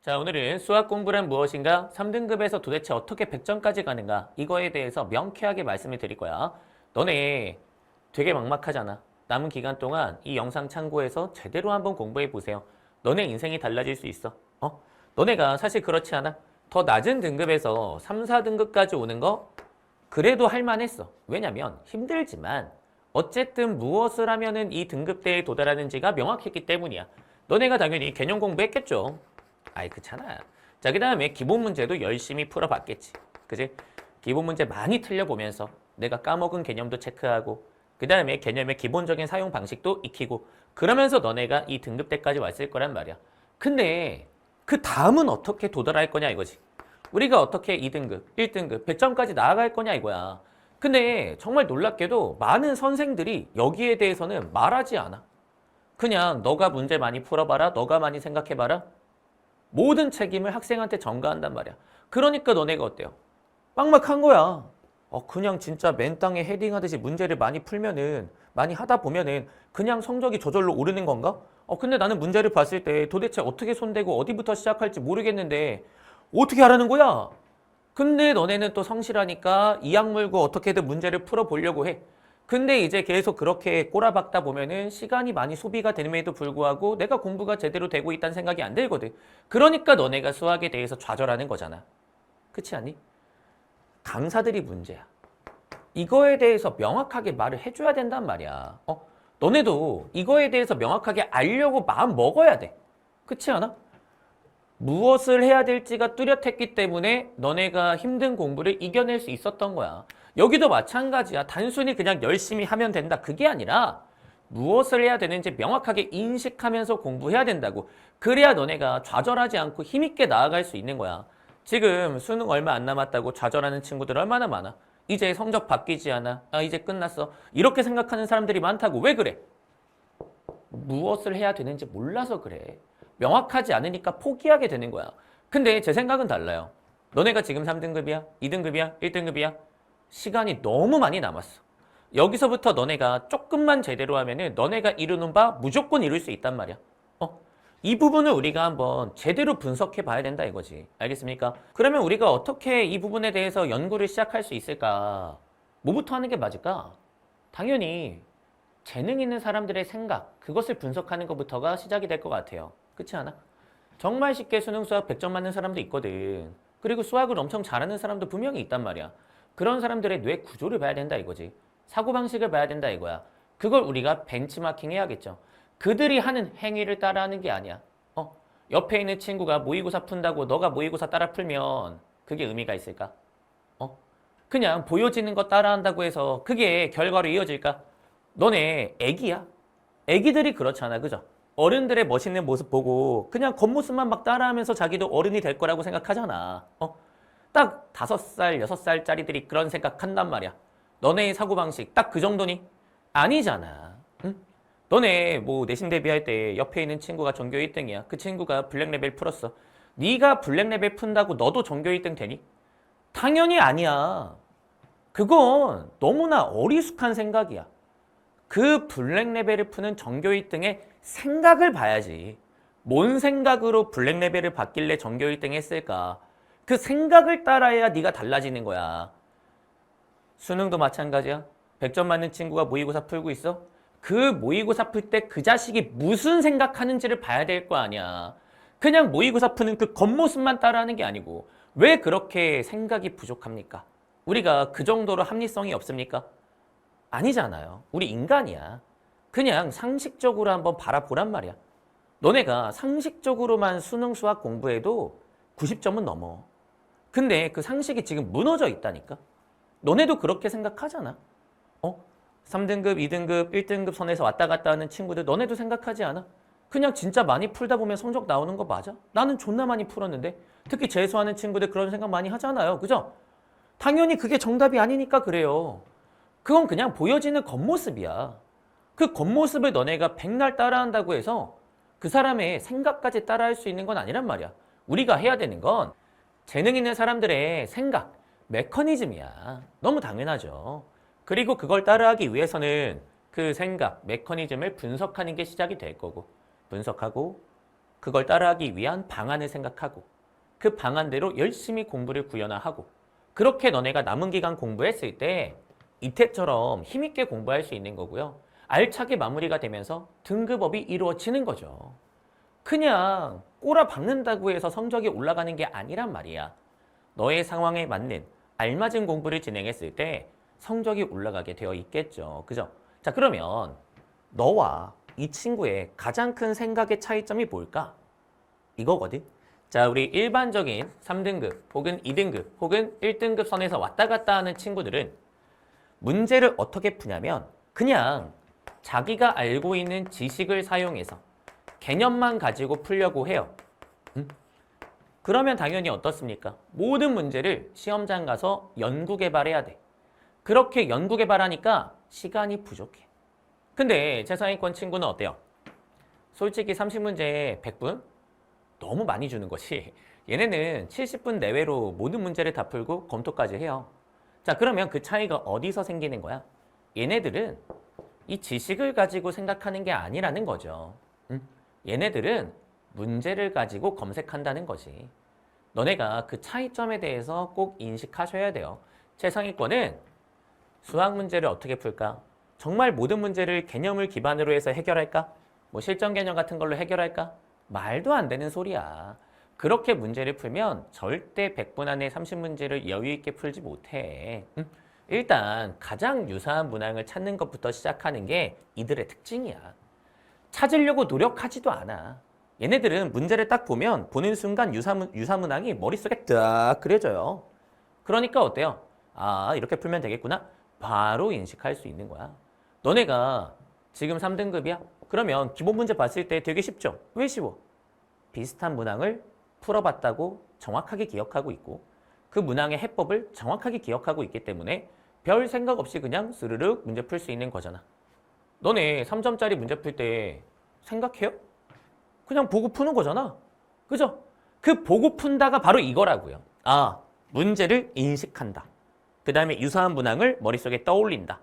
자, 오늘은 수학 공부란 무엇인가? 3등급에서 도대체 어떻게 100점까지 가는가? 이거에 대해서 명쾌하게 말씀을 드릴 거야. 너네 되게 막막하잖아. 남은 기간 동안 이 영상 참고해서 제대로 한번 공부해 보세요. 너네 인생이 달라질 수 있어. 너네가 사실 그렇지 않아? 더 낮은 등급에서 3, 4등급까지 오는 거 그래도 할 만했어. 왜냐면 힘들지만 어쨌든 무엇을 하면은 이 등급대에 도달하는지가 명확했기 때문이야. 너네가 당연히 개념 공부했겠죠. 아이, 그렇잖아. 자, 그 다음에 기본 문제도 열심히 풀어봤겠지. 그지? 기본 문제 많이 틀려보면서 내가 까먹은 개념도 체크하고 그 다음에 개념의 기본적인 사용 방식도 익히고 그러면서 너네가 이 등급대까지 왔을 거란 말이야. 근데 그 다음은 어떻게 도달할 거냐 이거지. 우리가 어떻게 2등급, 1등급, 100점까지 나아갈 거냐 이거야. 근데 정말 놀랍게도 많은 선생들이 여기에 대해서는 말하지 않아. 그냥 너가 문제 많이 풀어봐라, 너가 많이 생각해봐라. 모든 책임을 학생한테 전가한단 말이야. 그러니까 너네가 어때요? 막막한 거야. 그냥 진짜 맨 땅에 헤딩하듯이 문제를 많이 풀면은, 많이 하다 보면은 그냥 성적이 저절로 오르는 건가? 근데 나는 문제를 봤을 때 도대체 어떻게 손대고 어디부터 시작할지 모르겠는데 어떻게 하라는 거야? 근데 너네는 또 성실하니까 이악 물고 어떻게든 문제를 풀어보려고 해. 근데 이제 계속 그렇게 꼬라박다 보면은 시간이 많이 소비가 됨에도 불구하고 내가 공부가 제대로 되고 있다는 생각이 안 들거든. 그러니까 너네가 수학에 대해서 좌절하는 거잖아. 그렇지 않니? 강사들이 문제야. 이거에 대해서 명확하게 말을 해줘야 된단 말이야. 너네도 이거에 대해서 명확하게 알려고 마음 먹어야 돼. 그렇지 않아? 무엇을 해야 될지가 뚜렷했기 때문에 너네가 힘든 공부를 이겨낼 수 있었던 거야. 여기도 마찬가지야. 단순히 그냥 열심히 하면 된다. 그게 아니라 무엇을 해야 되는지 명확하게 인식하면서 공부해야 된다고. 그래야 너네가 좌절하지 않고 힘있게 나아갈 수 있는 거야. 지금 수능 얼마 안 남았다고 좌절하는 친구들 얼마나 많아. 이제 성적 바뀌지 않아. 이제 끝났어. 이렇게 생각하는 사람들이 많다고. 왜 그래? 무엇을 해야 되는지 몰라서 그래. 명확하지 않으니까 포기하게 되는 거야. 근데 제 생각은 달라요. 너네가 지금 3등급이야? 2등급이야? 1등급이야? 시간이 너무 많이 남았어. 여기서부터 너네가 조금만 제대로 하면은 너네가 이루는 바 무조건 이룰 수 있단 말이야. 이 부분을 우리가 한번 제대로 분석해 봐야 된다 이거지. 알겠습니까? 그러면 우리가 어떻게 이 부분에 대해서 연구를 시작할 수 있을까? 뭐부터 하는 게 맞을까? 당연히 재능 있는 사람들의 생각, 그것을 분석하는 것부터가 시작이 될 것 같아요. 그렇지 않아? 정말 쉽게 수능 수학 100점 맞는 사람도 있거든. 그리고 수학을 엄청 잘하는 사람도 분명히 있단 말이야. 그런 사람들의 뇌 구조를 봐야 된다 이거지. 사고방식을 봐야 된다 이거야. 그걸 우리가 벤치마킹 해야겠죠. 그들이 하는 행위를 따라하는 게 아니야. 옆에 있는 친구가 모의고사 푼다고 너가 모의고사 따라 풀면 그게 의미가 있을까? 그냥 보여지는 거 따라한다고 해서 그게 결과로 이어질까? 너네 애기야? 애기들이 그렇잖아. 그죠? 어른들의 멋있는 모습 보고 그냥 겉모습만 막 따라하면서 자기도 어른이 될 거라고 생각하잖아. 딱 5살, 6살짜리들이 그런 생각한단 말이야. 너네의 사고방식 딱 그 정도니? 아니잖아. 응? 너네 뭐 내신 대비할 때 옆에 있는 친구가 전교 1등이야. 그 친구가 블랙레벨 풀었어. 네가 블랙레벨 푼다고 너도 전교 1등 되니? 당연히 아니야. 그건 너무나 어리숙한 생각이야. 그 블랙레벨을 푸는 전교 1등의 생각을 봐야지. 뭔 생각으로 블랙레벨을 받길래 전교 1등 했을까? 그 생각을 따라야 네가 달라지는 거야. 수능도 마찬가지야. 100점 맞는 친구가 모의고사 풀고 있어? 그 모의고사 풀 때 그 자식이 무슨 생각하는지를 봐야 될 거 아니야. 그냥 모의고사 푸는 그 겉모습만 따라하는 게 아니고 왜 그렇게 생각이 부족합니까? 우리가 그 정도로 합리성이 없습니까? 아니잖아요. 우리 인간이야. 그냥 상식적으로 한번 바라보란 말이야. 너네가 상식적으로만 수능 수학 공부해도 90점은 넘어. 근데 그 상식이 지금 무너져 있다니까? 너네도 그렇게 생각하잖아. 3등급, 2등급, 1등급 선에서 왔다 갔다 하는 친구들 너네도 생각하지 않아? 그냥 진짜 많이 풀다 보면 성적 나오는 거 맞아? 나는 존나 많이 풀었는데 특히 재수하는 친구들 그런 생각 많이 하잖아요. 그죠? 당연히 그게 정답이 아니니까 그래요. 그건 그냥 보여지는 겉모습이야. 그 겉모습을 너네가 백날 따라한다고 해서 그 사람의 생각까지 따라할 수 있는 건 아니란 말이야. 우리가 해야 되는 건 재능 있는 사람들의 생각, 메커니즘이야. 너무 당연하죠. 그리고 그걸 따라하기 위해서는 그 생각, 메커니즘을 분석하는 게 시작이 될 거고 분석하고 그걸 따라하기 위한 방안을 생각하고 그 방안대로 열심히 공부를 구현하고 그렇게 너네가 남은 기간 공부했을 때 이때처럼 힘있게 공부할 수 있는 거고요. 알차게 마무리가 되면서 등급업이 이루어지는 거죠. 그냥 꼬라박는다고 해서 성적이 올라가는 게 아니란 말이야. 너의 상황에 맞는 알맞은 공부를 진행했을 때 성적이 올라가게 되어 있겠죠. 그죠? 자, 그러면 너와 이 친구의 가장 큰 생각의 차이점이 뭘까? 이거거든. 자, 우리 일반적인 3등급 혹은 2등급 혹은 1등급 선에서 왔다 갔다 하는 친구들은 문제를 어떻게 푸냐면 그냥 자기가 알고 있는 지식을 사용해서 개념만 가지고 풀려고 해요. 그러면 당연히 어떻습니까? 모든 문제를 시험장 가서 연구 개발해야 돼. 그렇게 연구 개발하니까 시간이 부족해. 근데 최상위권 친구는 어때요? 솔직히 30문제 100분? 너무 많이 주는 거지. 얘네는 70분 내외로 모든 문제를 다 풀고 검토까지 해요. 자, 그러면 그 차이가 어디서 생기는 거야? 얘네들은 이 지식을 가지고 생각하는 게 아니라는 거죠. 얘네들은 문제를 가지고 검색한다는 거지. 너네가 그 차이점에 대해서 꼭 인식하셔야 돼요. 최상위권은 수학 문제를 어떻게 풀까? 정말 모든 문제를 개념을 기반으로 해서 해결할까? 뭐 실전 개념 같은 걸로 해결할까? 말도 안 되는 소리야. 그렇게 문제를 풀면 절대 100분 안에 30문제를 여유 있게 풀지 못해. 일단 가장 유사한 문항을 찾는 것부터 시작하는 게 이들의 특징이야. 찾으려고 노력하지도 않아. 얘네들은 문제를 딱 보면 보는 순간 유사문항이 머릿속에 딱 그려져요. 그러니까 어때요? 아, 이렇게 풀면 되겠구나. 바로 인식할 수 있는 거야. 너네가 지금 3등급이야? 그러면 기본 문제 봤을 때 되게 쉽죠? 왜 쉬워? 비슷한 문항을 풀어봤다고 정확하게 기억하고 있고 그 문항의 해법을 정확하게 기억하고 있기 때문에 별 생각 없이 그냥 스르륵 문제 풀 수 있는 거잖아. 너네 3점짜리 문제 풀 때 생각해요? 그냥 보고 푸는 거잖아. 그죠? 그 보고 푼다가 바로 이거라고요. 아, 문제를 인식한다. 그 다음에 유사한 문항을 머릿속에 떠올린다.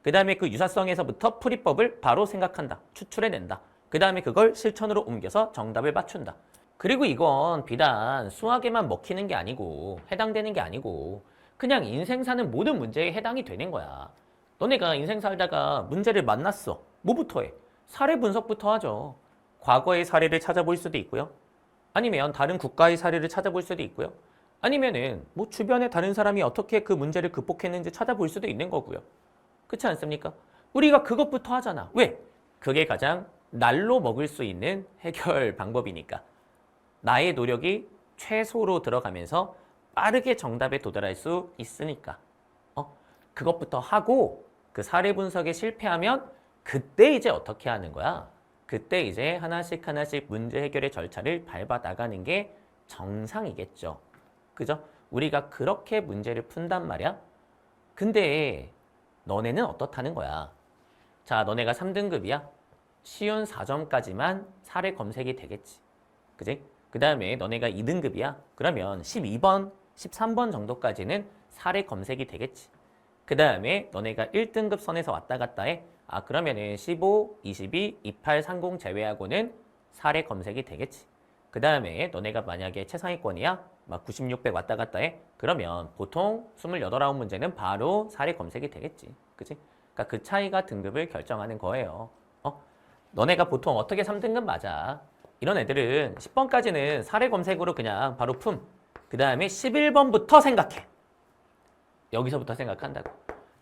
그 다음에 그 유사성에서부터 풀이법을 바로 생각한다. 추출해낸다. 그 다음에 그걸 실천으로 옮겨서 정답을 맞춘다. 그리고 이건 비단 수학에만 먹히는 게 아니고 해당되는 게 아니고 그냥 인생 사는 모든 문제에 해당이 되는 거야. 너네가 인생 살다가 문제를 만났어. 뭐부터 해? 사례 분석부터 하죠. 과거의 사례를 찾아볼 수도 있고요. 아니면 다른 국가의 사례를 찾아볼 수도 있고요. 아니면은 뭐 주변에 다른 사람이 어떻게 그 문제를 극복했는지 찾아볼 수도 있는 거고요. 그렇지 않습니까? 우리가 그것부터 하잖아. 왜? 그게 가장 날로 먹을 수 있는 해결 방법이니까. 나의 노력이 최소로 들어가면서 빠르게 정답에 도달할 수 있으니까. 그것부터 하고 그 사례 분석에 실패하면 그때 이제 어떻게 하는 거야? 그때 이제 하나씩 하나씩 문제 해결의 절차를 밟아 나가는 게 정상이겠죠. 그죠? 우리가 그렇게 문제를 푼단 말이야. 근데 너네는 어떻다는 거야? 자, 너네가 3등급이야? 쉬운 4점까지만 사례 검색이 되겠지. 그지? 그 다음에 너네가 2등급이야? 그러면 12번, 13번 정도까지는 사례 검색이 되겠지. 그 다음에 너네가 1등급 선에서 왔다 갔다 해. 아, 그러면은 15, 22, 28, 30 제외하고는 사례 검색이 되겠지. 그 다음에 너네가 만약에 최상위권이야? 막 96, 100 왔다 갔다 해? 그러면 보통 28, 9문제는 바로 사례 검색이 되겠지. 그치? 그러니까 그 차이가 등급을 결정하는 거예요. 너네가 보통 어떻게 3등급 맞아? 이런 애들은 10번까지는 사례 검색으로 그냥 바로 품. 그 다음에 11번부터 생각해. 여기서부터 생각한다고.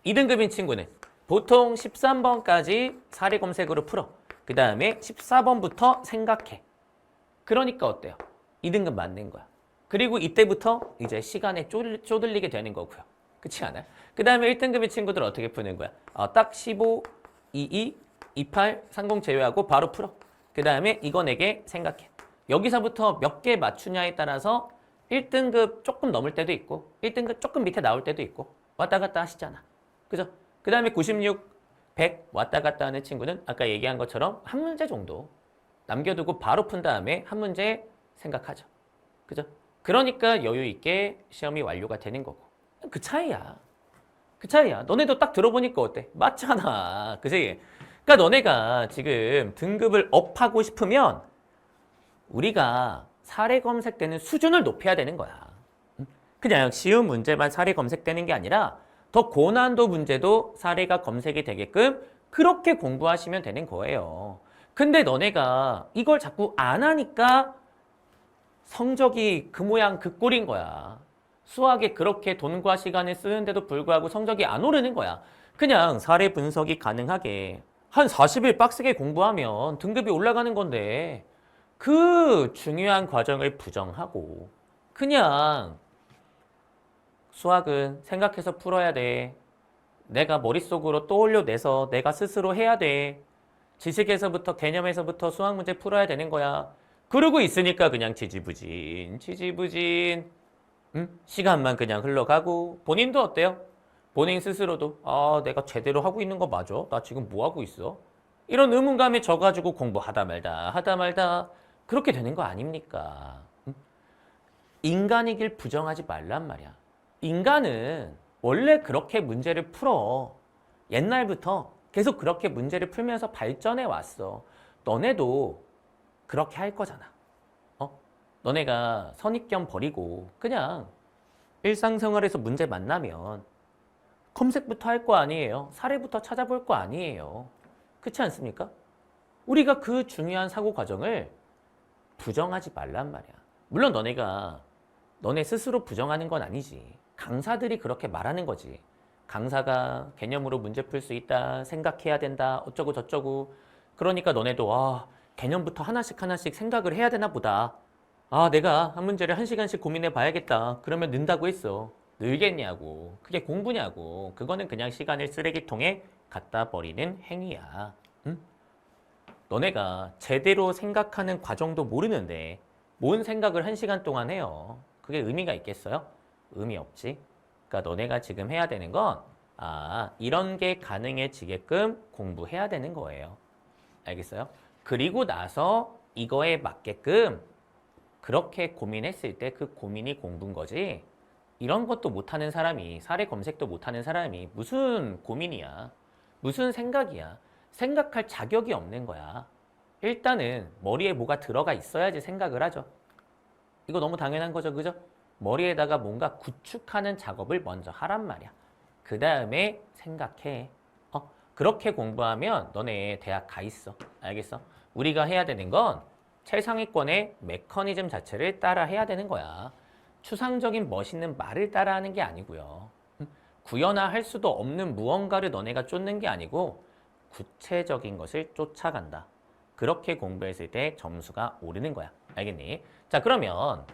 2등급인 친구는 보통 13번까지 사례 검색으로 풀어. 그 다음에 14번부터 생각해. 그러니까 어때요? 2등급 맞는 거야. 그리고 이때부터 이제 시간에 쪼들리게 되는 거고요. 그렇지 않아요? 그 다음에 1등급인 친구들 어떻게 푸는 거야? 딱 15, 22, 28, 30 제외하고 바로 풀어. 그 다음에 이거 4개 생각해. 여기서부터 몇 개 맞추냐에 따라서 1등급 조금 넘을 때도 있고 1등급 조금 밑에 나올 때도 있고 왔다 갔다 하시잖아. 그죠? 그 다음에 96, 100 왔다 갔다 하는 친구는 아까 얘기한 것처럼 한 문제 정도 남겨두고 바로 푼 다음에 한 문제 생각하죠. 그죠? 그러니까 여유 있게 시험이 완료가 되는 거고. 그 차이야. 그 차이야. 너네도 딱 들어보니까 어때? 맞잖아. 그지? 그러니까 너네가 지금 등급을 업하고 싶으면 우리가 사례 검색되는 수준을 높여야 되는 거야. 그냥 쉬운 문제만 사례 검색되는 게 아니라 더 고난도 문제도 사례가 검색이 되게끔 그렇게 공부하시면 되는 거예요. 근데 너네가 이걸 자꾸 안 하니까 성적이 그 모양 그 꼴인 거야. 수학에 그렇게 돈과 시간을 쓰는데도 불구하고 성적이 안 오르는 거야. 그냥 사례 분석이 가능하게 한 40일 빡세게 공부하면 등급이 올라가는 건데 그 중요한 과정을 부정하고 그냥 수학은 생각해서 풀어야 돼. 내가 머릿속으로 떠올려내서 내가 스스로 해야 돼. 지식에서부터 개념에서부터 수학 문제 풀어야 되는 거야. 그러고 있으니까 그냥 지지부진 시간만 그냥 흘러가고 본인도 어때요? 본인 스스로도 내가 제대로 하고 있는 거 맞아? 나 지금 뭐 하고 있어? 이런 의문감에 져가지고 공부하다 말다 그렇게 되는 거 아닙니까? 인간이길 부정하지 말란 말이야. 인간은 원래 그렇게 문제를 풀어. 옛날부터 계속 그렇게 문제를 풀면서 발전해 왔어. 너네도 그렇게 할 거잖아. 너네가 선입견 버리고 그냥 일상생활에서 문제 만나면 검색부터 할 거 아니에요. 사례부터 찾아볼 거 아니에요. 그렇지 않습니까? 우리가 그 중요한 사고 과정을 부정하지 말란 말이야. 물론 너네 스스로 부정하는 건 아니지. 강사들이 그렇게 말하는 거지. 강사가 개념으로 문제 풀 수 있다, 생각해야 된다, 어쩌고 저쩌고. 그러니까 너네도 개념부터 하나씩 생각을 해야 되나 보다. 내가 한 문제를 1시간씩 고민해 봐야겠다. 그러면 는다고 했어. 늘겠냐고. 그게 공부냐고. 그거는 그냥 시간을 쓰레기통에 갖다 버리는 행위야. 응? 너네가 제대로 생각하는 과정도 모르는데 뭔 생각을 1시간 동안 해요. 그게 의미가 있겠어요? 의미 없지. 그러니까 너네가 지금 해야 되는 건 이런 게 가능해지게끔 공부해야 되는 거예요. 알겠어요? 그리고 나서 이거에 맞게끔 그렇게 고민했을 때 그 고민이 공부인 거지. 이런 것도 못하는 사람이, 사례 검색도 못하는 사람이 무슨 고민이야. 무슨 생각이야. 생각할 자격이 없는 거야. 일단은 머리에 뭐가 들어가 있어야지 생각을 하죠. 이거 너무 당연한 거죠. 그죠? 머리에다가 뭔가 구축하는 작업을 먼저 하란 말이야. 그 다음에 생각해. 그렇게 공부하면 너네 대학 가 있어. 알겠어? 우리가 해야 되는 건 최상위권의 메커니즘 자체를 따라 해야 되는 거야. 추상적인 멋있는 말을 따라하는 게 아니고요. 구현화할 수도 없는 무언가를 너네가 쫓는 게 아니고 구체적인 것을 쫓아간다. 그렇게 공부했을 때 점수가 오르는 거야. 알겠니? 자, 그러면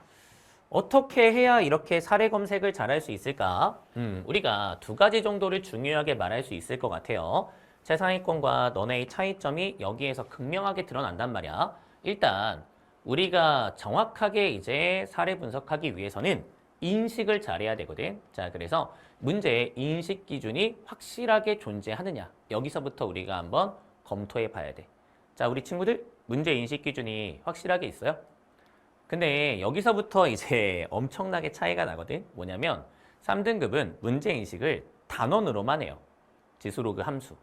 어떻게 해야 이렇게 사례 검색을 잘할 수 있을까? 우리가 2가지 정도를 중요하게 말할 수 있을 것 같아요. 최상위권과 너네의 차이점이 여기에서 극명하게 드러난단 말이야. 일단 우리가 정확하게 이제 사례 분석하기 위해서는 인식을 잘해야 되거든. 자, 그래서 문제의 인식 기준이 확실하게 존재하느냐. 여기서부터 우리가 한번 검토해 봐야 돼. 자, 우리 친구들 문제 인식 기준이 확실하게 있어요? 근데 여기서부터 이제 엄청나게 차이가 나거든. 뭐냐면 3등급은 문제 인식을 단원으로만 해요. 지수로그 함수,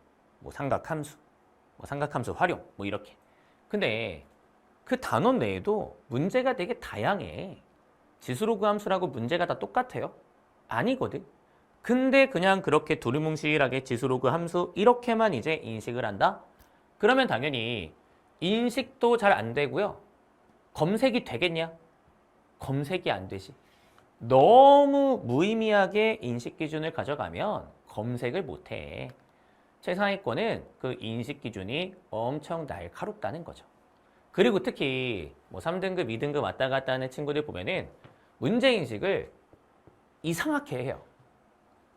삼각함수, 삼각함수 활용, 이렇게. 근데 그 단원 내에도 문제가 되게 다양해. 지수로그 함수라고 문제가 다 똑같아요? 아니거든. 근데 그냥 그렇게 두루뭉실하게 지수로그 함수 이렇게만 이제 인식을 한다? 그러면 당연히 인식도 잘 안 되고요. 검색이 되겠냐? 검색이 안 되지. 너무 무의미하게 인식 기준을 가져가면 검색을 못 해. 최상위권은 그 인식 기준이 엄청 날카롭다는 거죠. 그리고 특히 3등급, 2등급 왔다 갔다 하는 친구들 보면은 문제 인식을 이상하게 해요.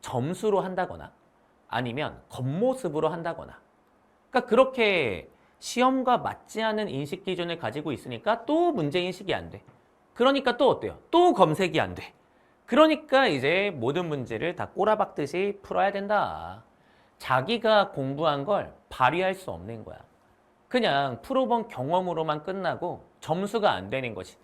점수로 한다거나 아니면 겉모습으로 한다거나. 그러니까 그렇게 시험과 맞지 않은 인식 기준을 가지고 있으니까 또 문제 인식이 안 돼. 그러니까 또 어때요? 또 검색이 안 돼. 그러니까 이제 모든 문제를 다 꼬라박듯이 풀어야 된다. 자기가 공부한 걸 발휘할 수 없는 거야. 그냥 풀어본 경험으로만 끝나고 점수가 안 되는 거지.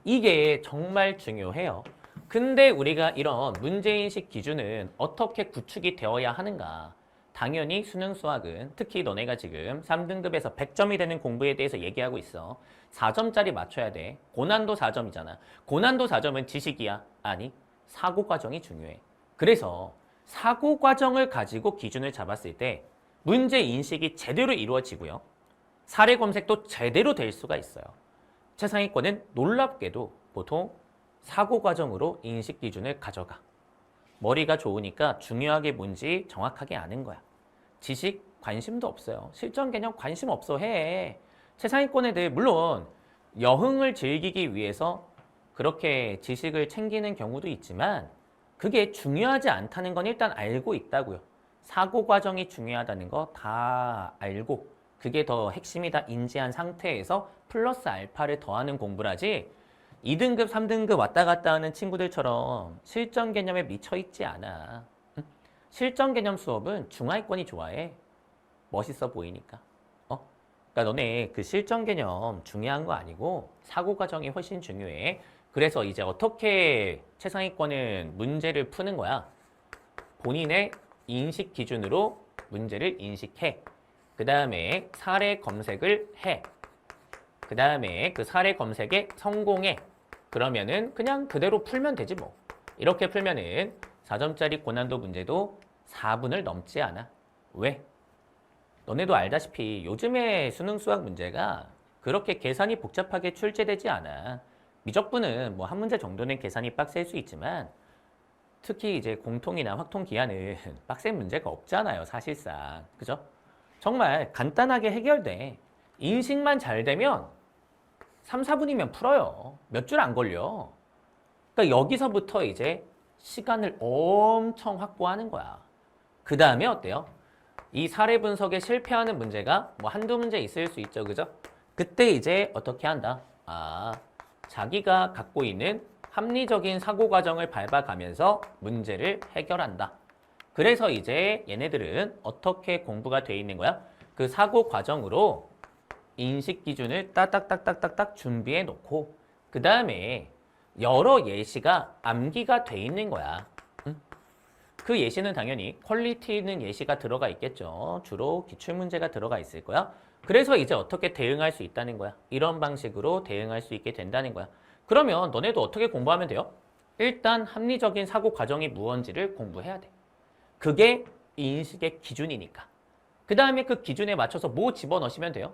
이게 정말 중요해요. 근데 우리가 이런 문제인식 기준은 어떻게 구축이 되어야 하는가? 당연히 수능 수학은 특히 너네가 지금 3등급에서 100점이 되는 공부에 대해서 얘기하고 있어. 4점짜리 맞춰야 돼. 고난도 4점이잖아. 고난도 4점은 지식이야. 아니, 사고 과정이 중요해. 그래서 사고 과정을 가지고 기준을 잡았을 때 문제 인식이 제대로 이루어지고요. 사례 검색도 제대로 될 수가 있어요. 최상위권은 놀랍게도 보통 사고 과정으로 인식 기준을 가져가. 머리가 좋으니까 중요하게 뭔지 정확하게 아는 거야. 지식 관심도 없어요. 실전 개념 관심 없어 해. 최상위권 애들 물론 여흥을 즐기기 위해서 그렇게 지식을 챙기는 경우도 있지만 그게 중요하지 않다는 건 일단 알고 있다고요. 사고 과정이 중요하다는 거 다 알고 그게 더 핵심이다 인지한 상태에서 플러스 알파를 더하는 공부를 하지 2등급, 3등급 왔다 갔다 하는 친구들처럼 실전 개념에 미쳐 있지 않아. 응? 실전 개념 수업은 중하위권이 좋아해. 멋있어 보이니까. 그러니까 너네 그 실전 개념 중요한 거 아니고 사고 과정이 훨씬 중요해. 그래서 이제 어떻게 최상위권은 문제를 푸는 거야? 본인의 인식 기준으로 문제를 인식해. 그 다음에 사례 검색을 해. 그 다음에 그 사례 검색에 성공해. 그러면은 그냥 그대로 풀면 되지 뭐. 이렇게 풀면은 4점짜리 고난도 문제도 4분을 넘지 않아. 왜? 너네도 알다시피 요즘에 수능 수학 문제가 그렇게 계산이 복잡하게 출제되지 않아. 미적분은 뭐 한 문제 정도는 계산이 빡셀 수 있지만 특히 이제 공통이나 확통 기하는 빡센 문제가 없잖아요, 사실상. 그죠? 정말 간단하게 해결돼. 인식만 잘 되면 3, 4분이면 풀어요. 몇 줄 안 걸려. 그러니까 여기서부터 이제 시간을 엄청 확보하는 거야. 그 다음에 어때요? 이 사례 분석에 실패하는 문제가 뭐 한두 문제 있을 수 있죠. 그죠? 그때 이제 어떻게 한다? 자기가 갖고 있는 합리적인 사고 과정을 밟아가면서 문제를 해결한다. 그래서 이제 얘네들은 어떻게 공부가 돼 있는 거야? 그 사고 과정으로 인식 기준을 딱딱딱딱딱딱 준비해 놓고 그 다음에 여러 예시가 암기가 돼 있는 거야. 그 예시는 당연히 퀄리티 있는 예시가 들어가 있겠죠. 주로 기출문제가 들어가 있을 거야. 그래서 이제 어떻게 대응할 수 있다는 거야. 이런 방식으로 대응할 수 있게 된다는 거야. 그러면 너네도 어떻게 공부하면 돼요? 일단 합리적인 사고 과정이 무언지를 공부해야 돼. 그게 인식의 기준이니까. 그 다음에 그 기준에 맞춰서 뭐 집어넣으시면 돼요?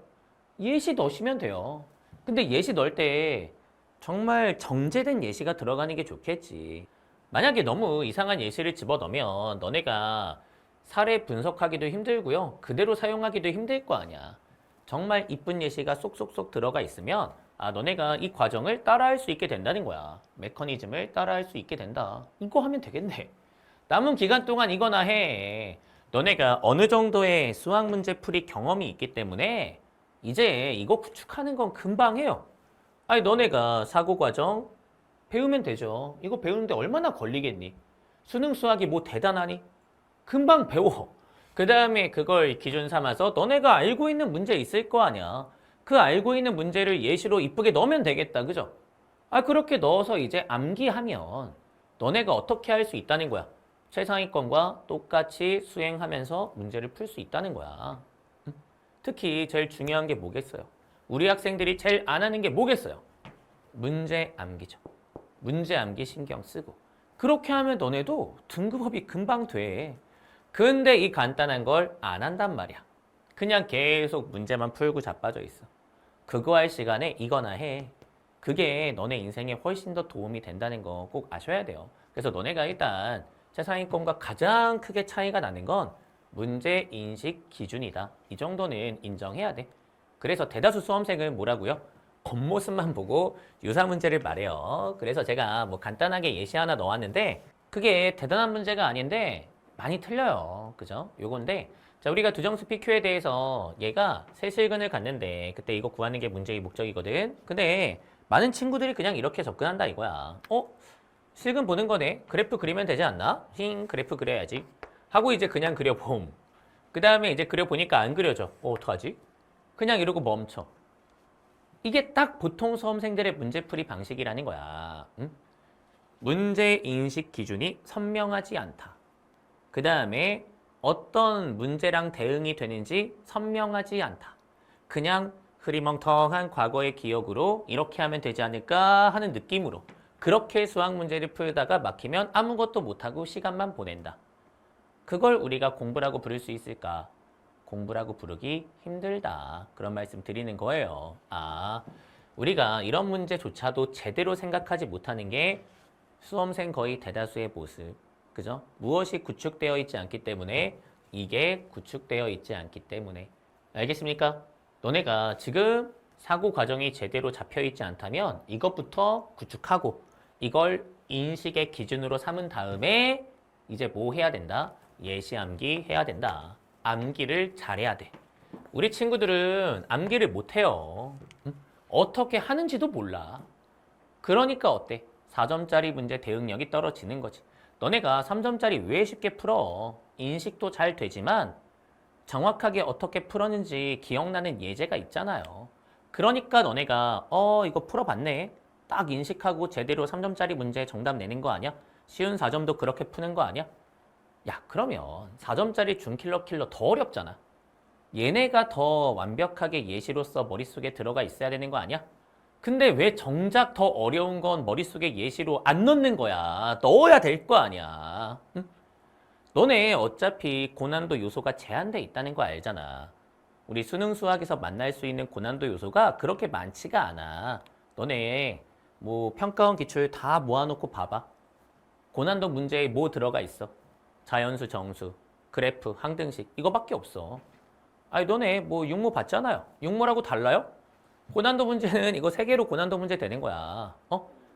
예시 넣으시면 돼요. 근데 예시 넣을 때 정말 정제된 예시가 들어가는 게 좋겠지. 만약에 너무 이상한 예시를 집어넣으면 너네가 사례 분석하기도 힘들고요. 그대로 사용하기도 힘들 거 아니야. 정말 이쁜 예시가 쏙쏙쏙 들어가 있으면 너네가 이 과정을 따라할 수 있게 된다는 거야. 메커니즘을 따라할 수 있게 된다. 이거 하면 되겠네. 남은 기간 동안 이거나 해. 너네가 어느 정도의 수학 문제 풀이 경험이 있기 때문에 이제 이거 구축하는 건 금방 해요. 아니 너네가 사고 과정 배우면 되죠. 이거 배우는데 얼마나 걸리겠니? 수능 수학이 뭐 대단하니? 금방 배워. 그 다음에 그걸 기준 삼아서 너네가 알고 있는 문제 있을 거 아니야. 그 알고 있는 문제를 예시로 이쁘게 넣으면 되겠다. 그죠? 그렇게 넣어서 이제 암기하면 너네가 어떻게 할 수 있다는 거야. 최상위권과 똑같이 수행하면서 문제를 풀 수 있다는 거야. 특히 제일 중요한 게 뭐겠어요? 우리 학생들이 제일 안 하는 게 뭐겠어요? 문제 암기죠. 문제 암기 신경 쓰고. 그렇게 하면 너네도 등급업이 금방 돼. 근데 이 간단한 걸 안 한단 말이야. 그냥 계속 문제만 풀고 자빠져 있어. 그거 할 시간에 이거나 해. 그게 너네 인생에 훨씬 더 도움이 된다는 거 꼭 아셔야 돼요. 그래서 너네가 일단 최상위권과 가장 크게 차이가 나는 건 문제 인식 기준이다. 이 정도는 인정해야 돼. 그래서 대다수 수험생은 뭐라고요? 겉모습만 보고 유사 문제를 말해요. 그래서 제가 뭐 간단하게 예시 하나 넣었는데 그게 대단한 문제가 아닌데 많이 틀려요. 그죠? 요건데 자 우리가 두정수 PQ에 대해서 얘가 새 실근을 갔는데 그때 이거 구하는 게 문제의 목적이거든. 근데 많은 친구들이 그냥 이렇게 접근한다 이거야. 실근 보는 거네. 그래프 그리면 되지 않나? 그래프 그려야지. 하고 이제 그냥 그려봄. 그 다음에 이제 그려보니까 안 그려져. 어떡하지? 그냥 이러고 멈춰. 이게 딱 보통 수험생들의 문제풀이 방식이라는 거야. 응? 문제 인식 기준이 선명하지 않다. 그 다음에 어떤 문제랑 대응이 되는지 선명하지 않다. 그냥 흐리멍텅한 과거의 기억으로 이렇게 하면 되지 않을까 하는 느낌으로 그렇게 수학 문제를 풀다가 막히면 아무것도 못하고 시간만 보낸다. 그걸 우리가 공부라고 부를 수 있을까? 공부라고 부르기 힘들다. 그런 말씀 드리는 거예요. 우리가 이런 문제조차도 제대로 생각하지 못하는 게 수험생 거의 대다수의 모습. 그죠? 무엇이 구축되어 있지 않기 때문에 이게 구축되어 있지 않기 때문에. 알겠습니까? 너네가 지금 사고 과정이 제대로 잡혀 있지 않다면 이것부터 구축하고 이걸 인식의 기준으로 삼은 다음에 이제 뭐 해야 된다? 예시 암기 해야 된다. 암기를 잘해야 돼. 우리 친구들은 암기를 못해요. 어떻게 하는지도 몰라. 그러니까 어때? 4점짜리 문제 대응력이 떨어지는 거지. 너네가 3점짜리 왜 쉽게 풀어? 인식도 잘 되지만 정확하게 어떻게 풀었는지 기억나는 예제가 있잖아요. 그러니까 너네가 이거 풀어봤네. 딱 인식하고 제대로 3점짜리 문제 정답 내는 거 아니야? 쉬운 4점도 그렇게 푸는 거 아니야? 야, 그러면 4점짜리 준킬러 킬러 더 어렵잖아. 얘네가 더 완벽하게 예시로서 머릿속에 들어가 있어야 되는 거 아니야? 근데 왜 정작 더 어려운 건 머릿속에 예시로 안 넣는 거야? 넣어야 될 거 아니야. 응? 너네 어차피 고난도 요소가 제한돼 있다는 거 알잖아. 우리 수능 수학에서 만날 수 있는 고난도 요소가 그렇게 많지가 않아. 너네 뭐 평가원 기출 다 모아놓고 봐봐. 고난도 문제에 뭐 들어가 있어? 자연수, 정수, 그래프, 항등식 이거밖에 없어. 아니 너네 뭐 육모 봤잖아요. 육모라고 달라요? 고난도 문제는 이거 세 개로 고난도 문제 되는 거야.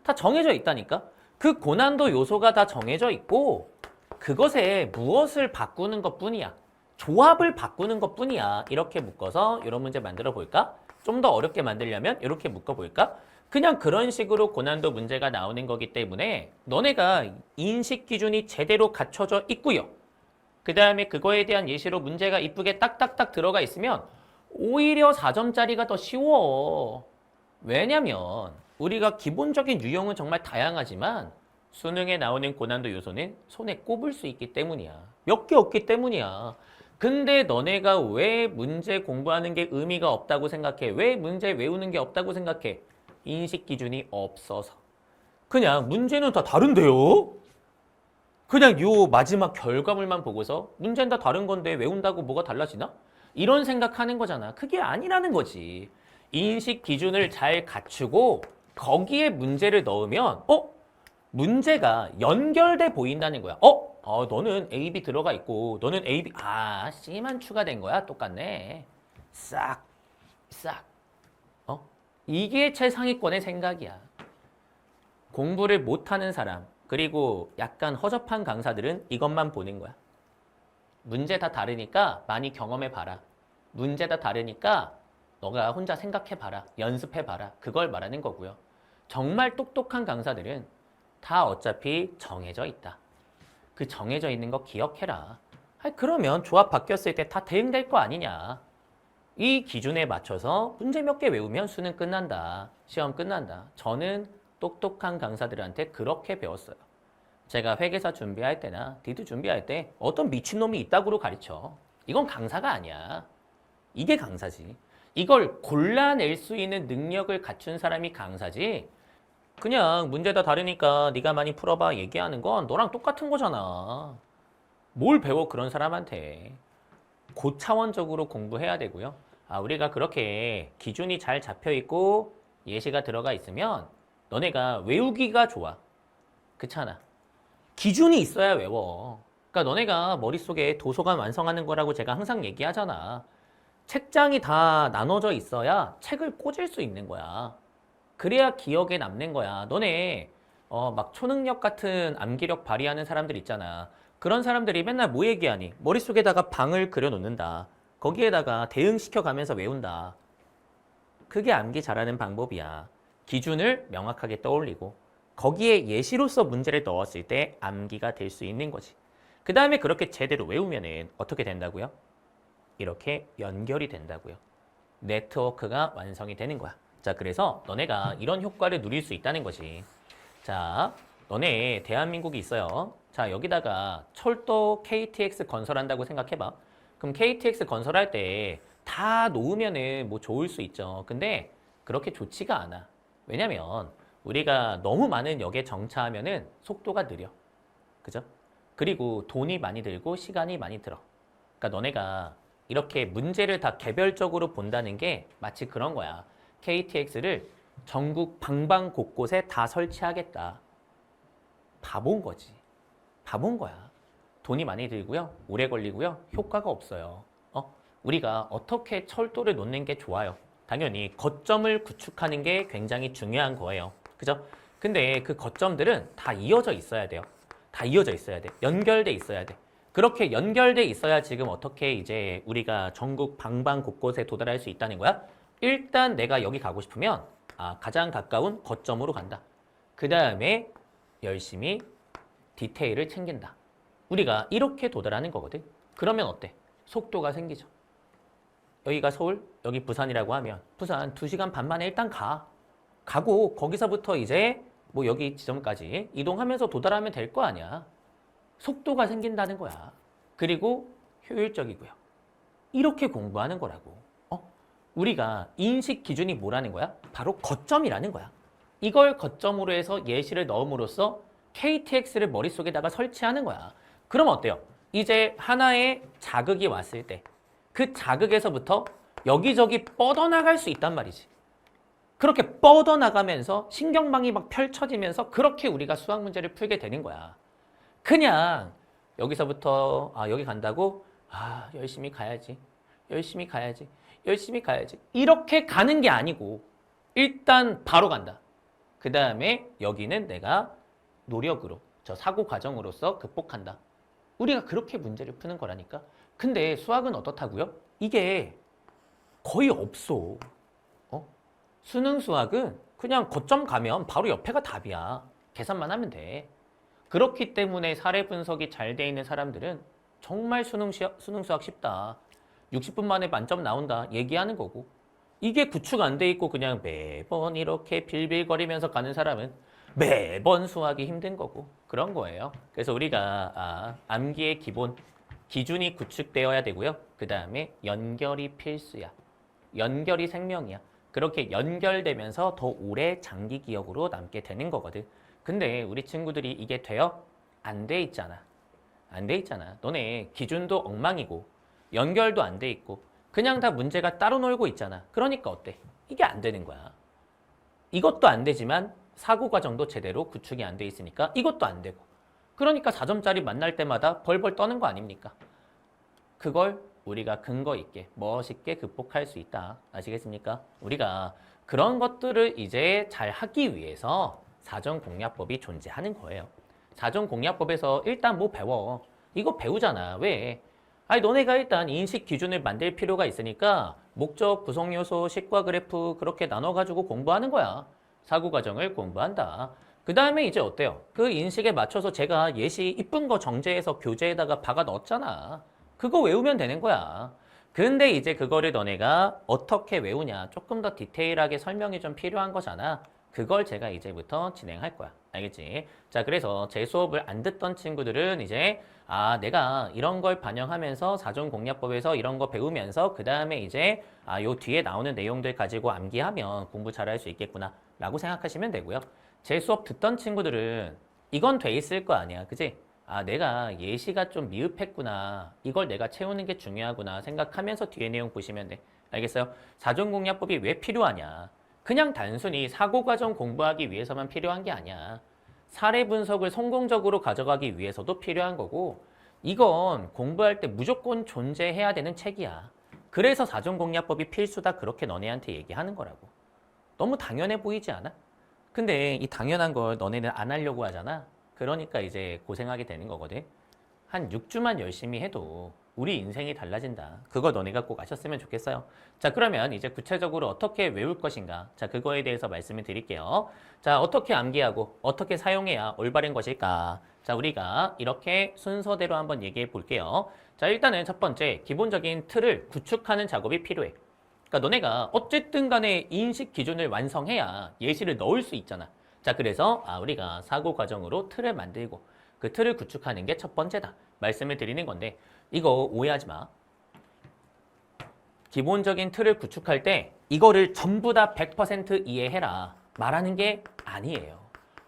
다 정해져 있다니까. 그 고난도 요소가 다 정해져 있고 그것에 무엇을 바꾸는 것뿐이야. 조합을 바꾸는 것뿐이야. 이렇게 묶어서 이런 문제 만들어 볼까? 좀 더 어렵게 만들려면 이렇게 묶어 볼까? 그냥 그런 식으로 고난도 문제가 나오는 거기 때문에 너네가 인식 기준이 제대로 갖춰져 있고요. 그 다음에 그거에 대한 예시로 문제가 이쁘게 딱딱딱 들어가 있으면 오히려 4점짜리가 더 쉬워. 왜냐면 우리가 기본적인 유형은 정말 다양하지만 수능에 나오는 고난도 요소는 손에 꼽을 수 있기 때문이야. 몇 개 없기 때문이야. 근데 너네가 왜 문제 공부하는 게 의미가 없다고 생각해? 왜 문제 외우는 게 없다고 생각해? 인식 기준이 없어서. 그냥 문제는 다 다른데요? 그냥 요 마지막 결과물만 보고서 문제는 다 다른 건데 외운다고 뭐가 달라지나? 이런 생각하는 거잖아. 그게 아니라는 거지. 인식 기준을 잘 갖추고 거기에 문제를 넣으면 문제가 연결돼 보인다는 거야. 너는 A, B 들어가 있고 너는 A, B C만 추가된 거야. 똑같네. 싹. 이게 최상위권의 생각이야. 공부를 못하는 사람 그리고 약간 허접한 강사들은 이것만 보는 거야. 문제 다 다르니까 많이 경험해봐라. 문제 다 다르니까 너가 혼자 생각해봐라. 연습해봐라. 그걸 말하는 거고요. 정말 똑똑한 강사들은 다 어차피 정해져 있다. 그 정해져 있는 거 기억해라. 그러면 조합 바뀌었을 때 다 대응될 거 아니냐. 이 기준에 맞춰서 문제 몇 개 외우면 수능 끝난다. 시험 끝난다. 저는 똑똑한 강사들한테 그렇게 배웠어요. 제가 회계사 준비할 때나 디드 준비할 때 어떤 미친놈이 있다고 가르쳐. 이건 강사가 아니야. 이게 강사지. 이걸 골라낼 수 있는 능력을 갖춘 사람이 강사지. 그냥 문제 다 다르니까 네가 많이 풀어봐 얘기하는 건 너랑 똑같은 거잖아. 뭘 배워 그런 사람한테. 고차원적으로 공부해야 되고요. 우리가 그렇게 기준이 잘 잡혀 있고 예시가 들어가 있으면 너네가 외우기가 좋아. 그렇잖아. 기준이 있어야 외워. 그러니까 너네가 머릿속에 도서관 완성하는 거라고 제가 항상 얘기하잖아. 책장이 다 나눠져 있어야 책을 꽂을 수 있는 거야. 그래야 기억에 남는 거야. 너네 막 초능력 같은 암기력 발휘하는 사람들 있잖아. 그런 사람들이 맨날 뭐 얘기하니? 머릿속에다가 방을 그려놓는다. 거기에다가 대응시켜가면서 외운다. 그게 암기 잘하는 방법이야. 기준을 명확하게 떠올리고 거기에 예시로서 문제를 넣었을 때 암기가 될 수 있는 거지. 그 다음에 그렇게 제대로 외우면은 어떻게 된다고요? 이렇게 연결이 된다고요. 네트워크가 완성이 되는 거야. 자, 그래서 너네가 이런 효과를 누릴 수 있다는 거지. 자, 너네 대한민국이 있어요. 자, 여기다가 철도 KTX 건설한다고 생각해봐. 그럼 KTX 건설할 때 다 놓으면은 뭐 좋을 수 있죠. 근데 그렇게 좋지가 않아. 왜냐면 우리가 너무 많은 역에 정차하면은 속도가 느려. 그죠? 그리고 돈이 많이 들고 시간이 많이 들어. 그러니까 너네가 이렇게 문제를 다 개별적으로 본다는 게 마치 그런 거야. KTX를 전국 방방 곳곳에 다 설치하겠다. 바본 거지. 바본 거야. 돈이 많이 들고요. 오래 걸리고요. 효과가 없어요. 우리가 어떻게 철도를 놓는 게 좋아요? 당연히 거점을 구축하는 게 굉장히 중요한 거예요. 그죠? 근데 그 거점들은 다 이어져 있어야 돼요. 다 이어져 있어야 돼. 연결돼 있어야 돼. 그렇게 연결돼 있어야 지금 어떻게 이제 우리가 전국 방방 곳곳에 도달할 수 있다는 거야? 일단 내가 여기 가고 싶으면 가장 가까운 거점으로 간다. 그 다음에 열심히 디테일을 챙긴다. 우리가 이렇게 도달하는 거거든. 그러면 어때? 속도가 생기죠. 여기가 서울, 여기 부산이라고 하면 부산 2시간 반 만에 일단 가고 거기서부터 이제 뭐 여기 지점까지 이동하면서 도달하면 될 거 아니야. 속도가 생긴다는 거야. 그리고 효율적이고요. 이렇게 공부하는 거라고. 우리가 인식 기준이 뭐라는 거야? 바로 거점이라는 거야. 이걸 거점으로 해서 예시를 넣음으로써 KTX를 머릿속에다가 설치하는 거야. 그럼 어때요? 이제 하나의 자극이 왔을 때 그 자극에서부터 여기저기 뻗어나갈 수 있단 말이지. 그렇게 뻗어나가면서 신경망이 막 펼쳐지면서 그렇게 우리가 수학 문제를 풀게 되는 거야. 그냥 여기서부터 여기 간다고 열심히 가야지. 열심히 가야지. 열심히 가야지. 이렇게 가는 게 아니고 일단 바로 간다. 그 다음에 여기는 내가 노력으로 저 사고 과정으로서 극복한다. 우리가 그렇게 문제를 푸는 거라니까. 근데 수학은 어떻다고요? 이게 거의 없어. 수능 수학은 그냥 거점 가면 바로 옆에가 답이야. 계산만 하면 돼. 그렇기 때문에 사례 분석이 잘 돼 있는 사람들은 정말 수능 수학 쉽다. 60분 만에 만점 나온다. 얘기하는 거고. 이게 구축 안 돼 있고 그냥 매번 이렇게 빌빌거리면서 가는 사람은 매번 수학이 힘든 거고 그런 거예요. 그래서 우리가 암기의 기본 기준이 구축되어야 되고요. 그 다음에 연결이 필수야. 연결이 생명이야. 그렇게 연결되면서 더 오래 장기 기억으로 남게 되는 거거든. 근데 우리 친구들이 이게 돼요? 안 돼 있잖아. 안 돼 있잖아. 너네 기준도 엉망이고 연결도 안 돼 있고 그냥 다 문제가 따로 놀고 있잖아. 그러니까 어때? 이게 안 되는 거야. 이것도 안 되지만 사고 과정도 제대로 구축이 안 돼 있으니까 이것도 안 되고. 그러니까 4점짜리 만날 때마다 벌벌 떠는 거 아닙니까? 그걸 우리가 근거 있게 멋있게 극복할 수 있다. 아시겠습니까? 우리가 그런 것들을 이제 잘 하기 위해서 사전공략법이 존재하는 거예요. 사전공략법에서 일단 뭐 배워. 이거 배우잖아. 왜? 너네가 일단 인식 기준을 만들 필요가 있으니까 목적, 구성 요소, 식과 그래프 그렇게 나눠가지고 공부하는 거야. 사고 과정을 공부한다. 그 다음에 이제 어때요? 그 인식에 맞춰서 제가 예시 이쁜 거 정제해서 교재에다가 박아 넣었잖아. 그거 외우면 되는 거야. 근데 이제 그거를 너네가 어떻게 외우냐 조금 더 디테일하게 설명이 좀 필요한 거잖아. 그걸 제가 이제부터 진행할 거야. 알겠지? 자, 그래서 제 수업을 안 듣던 친구들은 이제 내가 이런 걸 반영하면서 사전공략법에서 이런 거 배우면서 그 다음에 이제 요 뒤에 나오는 내용들 가지고 암기하면 공부 잘할 수 있겠구나 라고 생각하시면 되고요. 제 수업 듣던 친구들은 이건 돼 있을 거 아니야. 그지? 내가 예시가 좀 미흡했구나. 이걸 내가 채우는 게 중요하구나 생각하면서 뒤에 내용 보시면 돼. 알겠어요? 사전공략법이 왜 필요하냐? 그냥 단순히 사고과정 공부하기 위해서만 필요한 게 아니야. 사례 분석을 성공적으로 가져가기 위해서도 필요한 거고 이건 공부할 때 무조건 존재해야 되는 책이야. 그래서 사전공략법이 필수다 그렇게 너네한테 얘기하는 거라고. 너무 당연해 보이지 않아? 근데 이 당연한 걸 너네는 안 하려고 하잖아. 그러니까 이제 고생하게 되는 거거든. 한 6주만 열심히 해도 우리 인생이 달라진다. 그거 너네가 꼭 아셨으면 좋겠어요. 자, 그러면 이제 구체적으로 어떻게 외울 것인가? 자, 그거에 대해서 말씀을 드릴게요. 자, 어떻게 암기하고 어떻게 사용해야 올바른 것일까? 자, 우리가 이렇게 순서대로 한번 얘기해 볼게요. 자, 일단은 첫 번째 기본적인 틀을 구축하는 작업이 필요해. 그러니까 너네가 어쨌든 간에 인식 기준을 완성해야 예시를 넣을 수 있잖아. 자, 그래서 우리가 사고 과정으로 틀을 만들고 그 틀을 구축하는 게 첫 번째다. 말씀을 드리는 건데 이거 오해하지 마. 기본적인 틀을 구축할 때 이거를 전부 다 100% 이해해라 말하는 게 아니에요.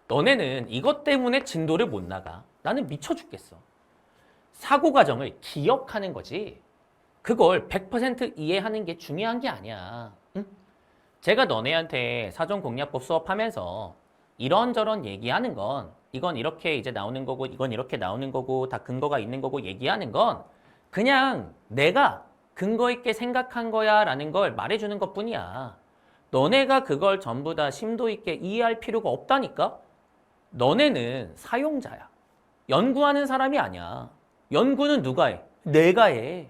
너네는 이것 때문에 진도를 못 나가. 나는 미쳐 죽겠어. 사고 과정을 기억하는 거지. 그걸 100% 이해하는 게 중요한 게 아니야. 응? 제가 너네한테 사전공략법 수업하면서 이런저런 얘기하는 건 이건 이렇게 이제 나오는 거고 이건 이렇게 나오는 거고 다 근거가 있는 거고 얘기하는 건 그냥 내가 근거 있게 생각한 거야 라는 걸 말해주는 것 뿐이야. 너네가 그걸 전부 다 심도 있게 이해할 필요가 없다니까? 너네는 사용자야. 연구하는 사람이 아니야. 연구는 누가 해? 내가 해.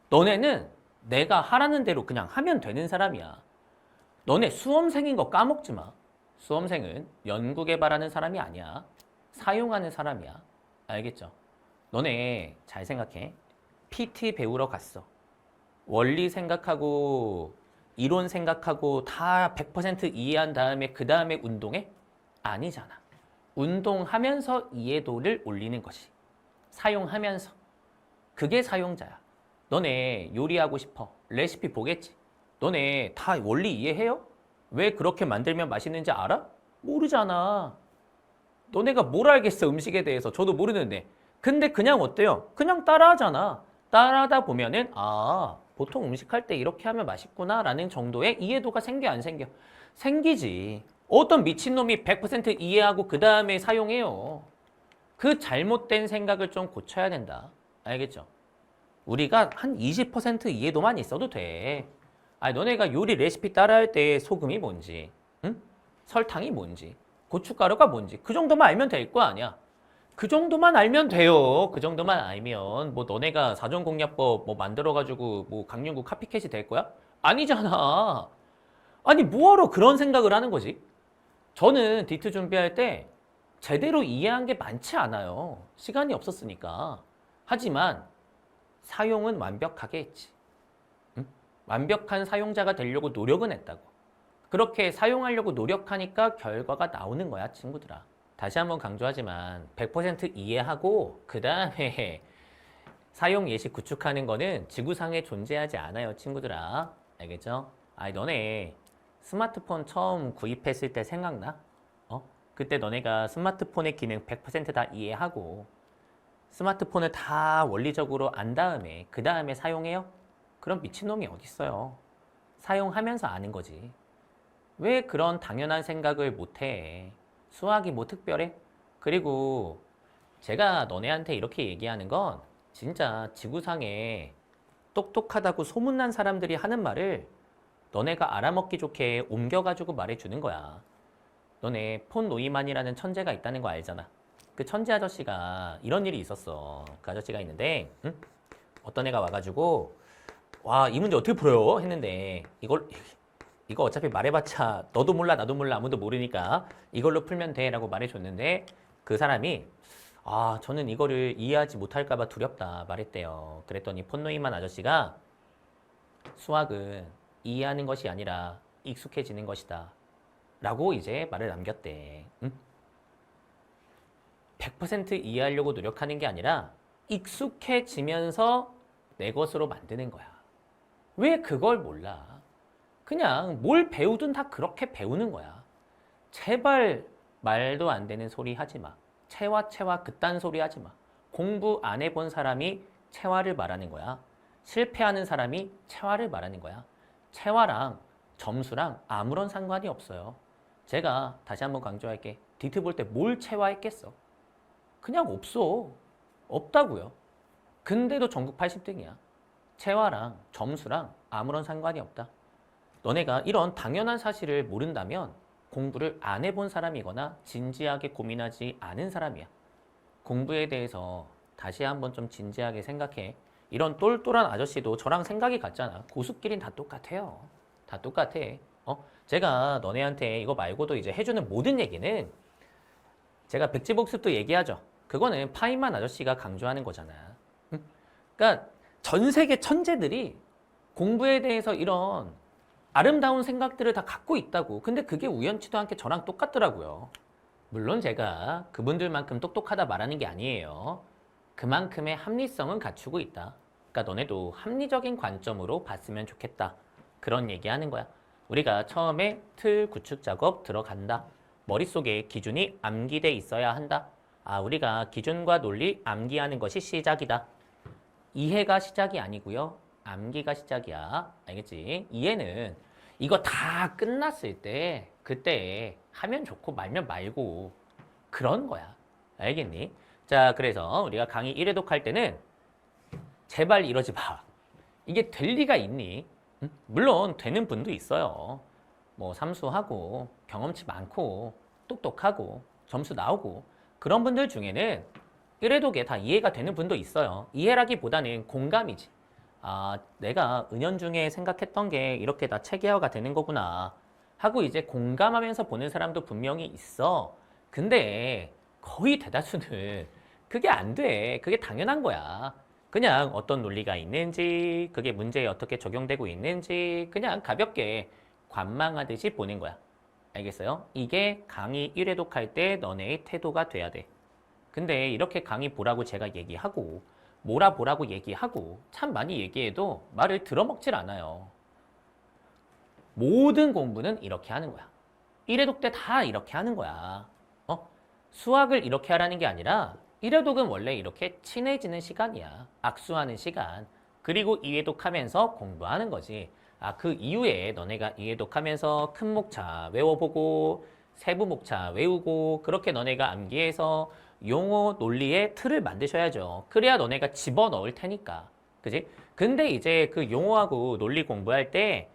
너네는 내가 하라는 대로 그냥 하면 되는 사람이야. 너네 수험생인 거 까먹지 마. 수험생은 연구 개발하는 사람이 아니야. 사용하는 사람이야. 알겠죠? 너네 잘 생각해. PT 배우러 갔어. 원리 생각하고 이론 생각하고 다 100% 이해한 다음에 그 다음에 운동해? 아니잖아. 운동하면서 이해도를 올리는 것이. 사용하면서. 그게 사용자야. 너네 요리하고 싶어. 레시피 보겠지. 너네 다 원리 이해해요? 왜 그렇게 만들면 맛있는지 알아? 모르잖아. 너네가 뭘 알겠어, 음식에 대해서. 저도 모르는데. 근데 그냥 어때요? 그냥 따라하잖아. 따라하다 보면은 보통 음식할 때 이렇게 하면 맛있구나 라는 정도의 이해도가 생겨 안 생겨? 생기지. 어떤 미친놈이 100% 이해하고 그 다음에 사용해요. 그 잘못된 생각을 좀 고쳐야 된다. 알겠죠? 우리가 한 20% 이해도만 있어도 돼. 너네가 요리 레시피 따라할 때 소금이 뭔지, 응? 설탕이 뭔지, 고춧가루가 뭔지 그 정도만 알면 될 거 아니야. 그 정도만 알면 돼요. 그 정도만 알면 뭐 너네가 사전공략법 뭐 만들어가지고 뭐 강윤구 카피캣이 될 거야? 아니잖아. 아니 뭐하러 그런 생각을 하는 거지? 저는 디트 준비할 때 제대로 이해한 게 많지 않아요. 시간이 없었으니까. 하지만 사용은 완벽하게 했지. 응? 완벽한 사용자가 되려고 노력은 했다고. 그렇게 사용하려고 노력하니까 결과가 나오는 거야, 친구들아. 다시 한번 강조하지만 100% 이해하고 그 다음에 사용 예시 구축하는 거는 지구상에 존재하지 않아요, 친구들아. 알겠죠? 너네 스마트폰 처음 구입했을 때 생각나? 그때 너네가 스마트폰의 기능 100%다 이해하고 스마트폰을 다 원리적으로 안 다음에 그 다음에 사용해요? 그럼 미친놈이 어딨어요. 사용하면서 아는 거지. 왜 그런 당연한 생각을 못해? 수학이 뭐 특별해? 그리고 제가 너네한테 이렇게 얘기하는 건 진짜 지구상에 똑똑하다고 소문난 사람들이 하는 말을 너네가 알아먹기 좋게 옮겨가지고 말해주는 거야. 너네 폰 노이만이라는 천재가 있다는 거 알잖아. 그 천재 아저씨가 이런 일이 있었어. 그 아저씨가 있는데 어떤 애가 와가지고 와, 이 문제 어떻게 풀어요? 했는데 이거 어차피 말해봤자 너도 몰라 나도 몰라 아무도 모르니까 이걸로 풀면 돼 라고 말해줬는데 그 사람이 저는 이거를 이해하지 못할까 봐 두렵다 말했대요. 그랬더니 폰노이만 아저씨가 수학은 이해하는 것이 아니라 익숙해지는 것이다 라고 이제 말을 남겼대. 100% 이해하려고 노력하는 게 아니라 익숙해지면서 내 것으로 만드는 거야. 왜 그걸 몰라? 그냥 뭘 배우든 다 그렇게 배우는 거야. 제발 말도 안 되는 소리 하지 마. 체화 그딴 소리 하지 마. 공부 안 해본 사람이 체화를 말하는 거야. 실패하는 사람이 체화를 말하는 거야. 체화랑 점수랑 아무런 상관이 없어요. 제가 다시 한번 강조할게. 디트 볼 때 뭘 체화했겠어? 그냥 없어. 없다고요. 근데도 전국 80등이야. 체화랑 점수랑 아무런 상관이 없다. 너네가 이런 당연한 사실을 모른다면 공부를 안 해본 사람이거나 진지하게 고민하지 않은 사람이야. 공부에 대해서 다시 한번 좀 진지하게 생각해. 이런 똘똘한 아저씨도 저랑 생각이 같잖아. 고수끼린 다 똑같아요. 다 똑같아. 제가 너네한테 이거 말고도 이제 해주는 모든 얘기는 제가 백지복습도 얘기하죠. 그거는 파인만 아저씨가 강조하는 거잖아. 그러니까 전 세계 천재들이 공부에 대해서 이런 아름다운 생각들을 다 갖고 있다고. 근데 그게 우연치도 않게 저랑 똑같더라고요. 물론 제가 그분들만큼 똑똑하다 말하는 게 아니에요. 그만큼의 합리성은 갖추고 있다. 그러니까 너네도 합리적인 관점으로 봤으면 좋겠다. 그런 얘기하는 거야. 우리가 처음에 틀 구축 작업 들어간다. 머릿속에 기준이 암기돼 있어야 한다. 우리가 기준과 논리 암기하는 것이 시작이다. 이해가 시작이 아니고요. 암기가 시작이야. 알겠지? 이해는 이거 다 끝났을 때 그때 하면 좋고 말면 말고 그런 거야. 알겠니? 자, 그래서 우리가 강의 1회독 할 때는 제발 이러지 마. 이게 될 리가 있니? 응? 물론 되는 분도 있어요. 뭐 삼수하고 경험치 많고 똑똑하고 점수 나오고 그런 분들 중에는 1회독에 다 이해가 되는 분도 있어요. 이해라기보다는 공감이지. 내가 은연중에 생각했던 게 이렇게 다 체계화가 되는 거구나 하고 이제 공감하면서 보는 사람도 분명히 있어. 근데 거의 대다수는 그게 안 돼. 그게 당연한 거야. 그냥 어떤 논리가 있는지, 그게 문제에 어떻게 적용되고 있는지 그냥 가볍게 관망하듯이 보는 거야. 알겠어요? 이게 강의 1회독 할 때 너네의 태도가 돼야 돼. 근데 이렇게 강의 보라고 제가 얘기하고 몰아보라고 얘기하고 참 많이 얘기해도 말을 들어먹질 않아요. 모든 공부는 이렇게 하는 거야. 1회독 때 다 이렇게 하는 거야. 수학을 이렇게 하라는 게 아니라 1회독은 원래 이렇게 친해지는 시간이야. 악수하는 시간. 그리고 2회독 하면서 공부하는 거지. 그 이후에 너네가 2회독 하면서 큰 목차 외워보고 세부 목차 외우고 그렇게 너네가 암기해서 용어 논리의 틀을 만드셔야죠. 그래야 너네가 집어넣을 테니까. 그지? 근데 이제 그 용어하고 논리 공부할 때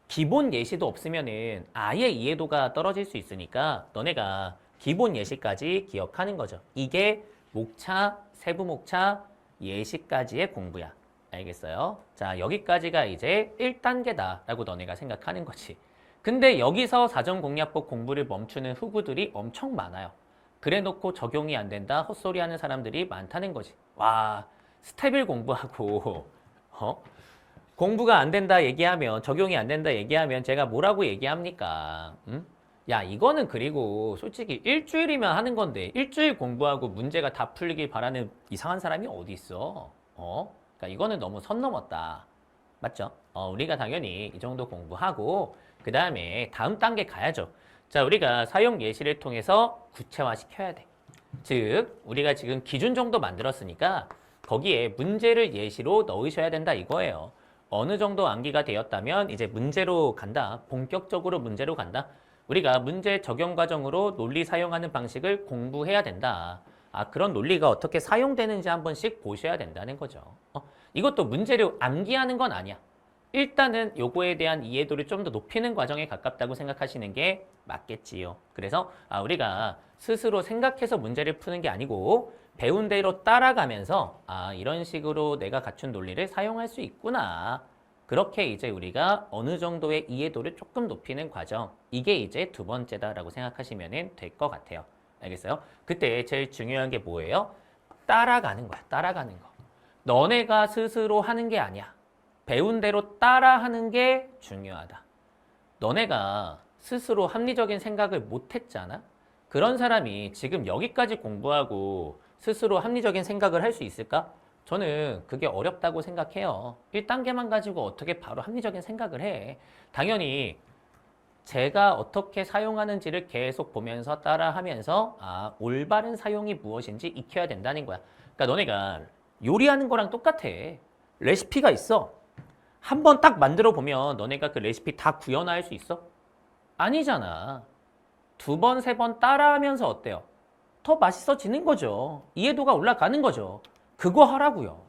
기본 예시도 없으면은 아예 이해도가 떨어질 수 있으니까 너네가 기본 예시까지 기억하는 거죠. 이게 목차, 세부 목차, 예시까지의 공부야. 알겠어요? 자, 여기까지가 이제 1단계다라고 너네가 생각하는 거지. 근데 여기서 사전공략법 공부를 멈추는 후구들이 엄청 많아요. 그래 놓고 적용이 안 된다 헛소리 하는 사람들이 많다는 거지. 와, 스텝을 공부하고 공부가 안 된다 얘기하면 적용이 안 된다 얘기하면 제가 뭐라고 얘기합니까? 야, 이거는 그리고 솔직히 일주일이면 하는 건데 일주일 공부하고 문제가 다 풀리길 바라는 이상한 사람이 어디 있어? 그러니까 이거는 너무 선 넘었다. 맞죠? 우리가 당연히 이 정도 공부하고 그 다음에 다음 단계 가야죠. 자, 우리가 사용 예시를 통해서 구체화 시켜야 돼. 즉, 우리가 지금 기준 정도 만들었으니까 거기에 문제를 예시로 넣으셔야 된다 이거예요. 어느 정도 암기가 되었다면 이제 문제로 간다. 본격적으로 문제로 간다. 우리가 문제 적용 과정으로 논리 사용하는 방식을 공부해야 된다. 그런 논리가 어떻게 사용되는지 한 번씩 보셔야 된다는 거죠. 이것도 문제를 암기하는 건 아니야. 일단은 요거에 대한 이해도를 좀 더 높이는 과정에 가깝다고 생각하시는 게 맞겠지요. 그래서 우리가 스스로 생각해서 문제를 푸는 게 아니고 배운 대로 따라가면서 이런 식으로 내가 갖춘 논리를 사용할 수 있구나. 그렇게 이제 우리가 어느 정도의 이해도를 조금 높이는 과정. 이게 이제 두 번째다라고 생각하시면 될 것 같아요. 알겠어요? 그때 제일 중요한 게 뭐예요? 따라가는 거야. 따라가는 거. 너네가 스스로 하는 게 아니야. 배운 대로 따라하는 게 중요하다. 너네가 스스로 합리적인 생각을 못했잖아? 그런 사람이 지금 여기까지 공부하고 스스로 합리적인 생각을 할 수 있을까? 저는 그게 어렵다고 생각해요. 1단계만 가지고 어떻게 바로 합리적인 생각을 해? 당연히 제가 어떻게 사용하는지를 계속 보면서 따라하면서 올바른 사용이 무엇인지 익혀야 된다는 거야. 그러니까 너네가 요리하는 거랑 똑같아. 레시피가 있어. 한 번 딱 만들어 보면 너네가 그 레시피 다 구현할 수 있어? 아니잖아. 두 번, 세 번 따라하면서 어때요? 더 맛있어지는 거죠. 이해도가 올라가는 거죠. 그거 하라고요.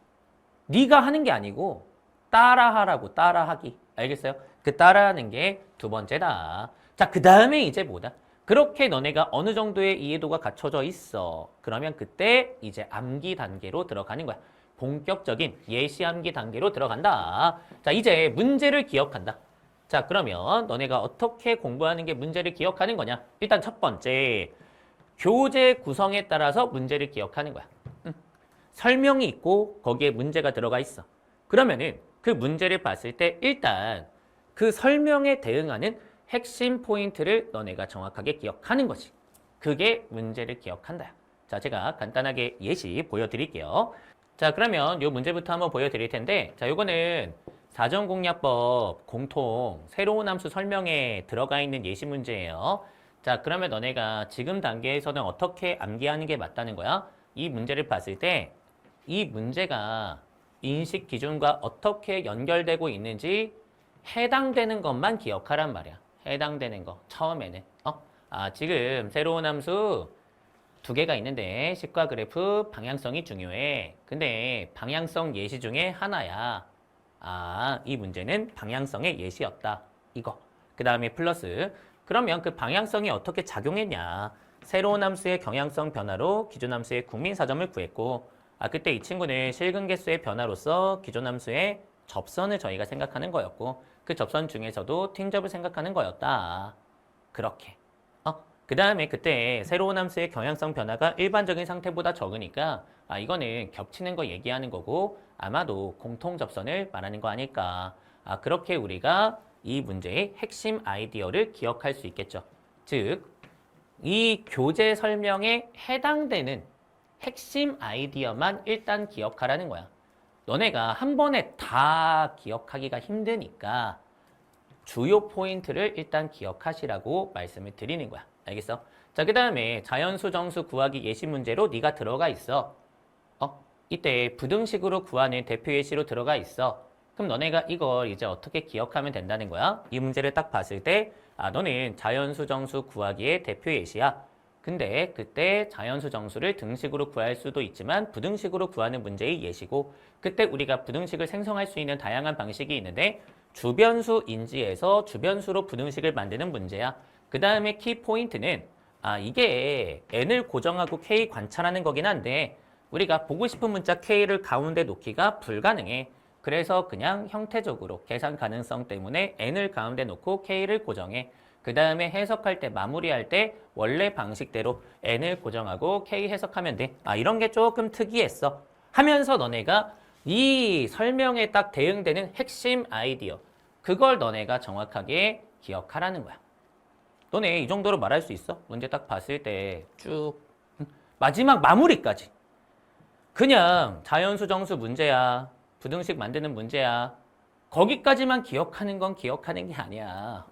네가 하는 게 아니고 따라하라고. 따라하기. 알겠어요? 그 따라하는 게 두 번째다. 자, 그 다음에 이제 뭐다? 그렇게 너네가 어느 정도의 이해도가 갖춰져 있어. 그러면 그때 이제 암기 단계로 들어가는 거야. 본격적인 예시 암기 단계로 들어간다. 자, 이제 문제를 기억한다. 자, 그러면 너네가 어떻게 공부하는 게 문제를 기억하는 거냐? 일단 첫 번째, 교재 구성에 따라서 문제를 기억하는 거야. 설명이 있고 거기에 문제가 들어가 있어. 그러면은 그 문제를 봤을 때 일단 그 설명에 대응하는 핵심 포인트를 너네가 정확하게 기억하는 거지. 그게 문제를 기억한다. 자, 제가 간단하게 예시 보여드릴게요. 자, 그러면 이 문제부터 한번 보여드릴 텐데, 자, 요거는 사전공략법 공통 새로운 함수 설명에 들어가 있는 예시 문제예요. 자, 그러면 너네가 지금 단계에서는 어떻게 암기하는 게 맞다는 거야? 이 문제를 봤을 때 이 문제가 인식 기준과 어떻게 연결되고 있는지 해당되는 것만 기억하란 말이야. 해당되는 거, 처음에는. 지금 새로운 함수 두 개가 있는데 식과 그래프 방향성이 중요해. 근데 방향성 예시 중에 하나야. 이 문제는 방향성의 예시였다. 이거. 그 다음에 플러스. 그러면 그 방향성이 어떻게 작용했냐. 새로운 함수의 경향성 변화로 기존 함수의 국민사점을 구했고, 그때 이 친구는 실근 개수의 변화로서 기존 함수의 접선을 저희가 생각하는 거였고, 그 접선 중에서도 팅접을 생각하는 거였다. 그렇게. 그 다음에 그때 새로운 함수의 경향성 변화가 일반적인 상태보다 적으니까 이거는 겹치는 거 얘기하는 거고 아마도 공통 접선을 말하는 거 아닐까. 그렇게 우리가 이 문제의 핵심 아이디어를 기억할 수 있겠죠. 즉, 이 교재 설명에 해당되는 핵심 아이디어만 일단 기억하라는 거야. 너네가 한 번에 다 기억하기가 힘드니까 주요 포인트를 일단 기억하시라고 말씀을 드리는 거야. 알겠어? 자, 그 다음에 자연수 정수 구하기 예시 문제로 네가 들어가 있어. 이때 부등식으로 구하는 대표 예시로 들어가 있어. 그럼 너네가 이걸 이제 어떻게 기억하면 된다는 거야? 이 문제를 딱 봤을 때 너는 자연수 정수 구하기의 대표 예시야. 근데 그때 자연수 정수를 등식으로 구할 수도 있지만 부등식으로 구하는 문제의 예시고, 그때 우리가 부등식을 생성할 수 있는 다양한 방식이 있는데 주변수 인지해서 주변수로 부등식을 만드는 문제야. 그 다음에 키 포인트는 이게 n을 고정하고 k 관찰하는 거긴 한데 우리가 보고 싶은 문자 k를 가운데 놓기가 불가능해. 그래서 그냥 형태적으로 계산 가능성 때문에 n을 가운데 놓고 k를 고정해. 그 다음에 해석할 때, 마무리할 때 원래 방식대로 n을 고정하고 k 해석하면 돼. 이런 게 조금 특이했어. 하면서 너네가 이 설명에 딱 대응되는 핵심 아이디어, 그걸 너네가 정확하게 기억하라는 거야. 너네 이 정도로 말할 수 있어? 문제 딱 봤을 때 쭉 마지막 마무리까지. 그냥 자연수 정수 문제야. 부등식 만드는 문제야. 거기까지만 기억하는 건 기억하는 게 아니야.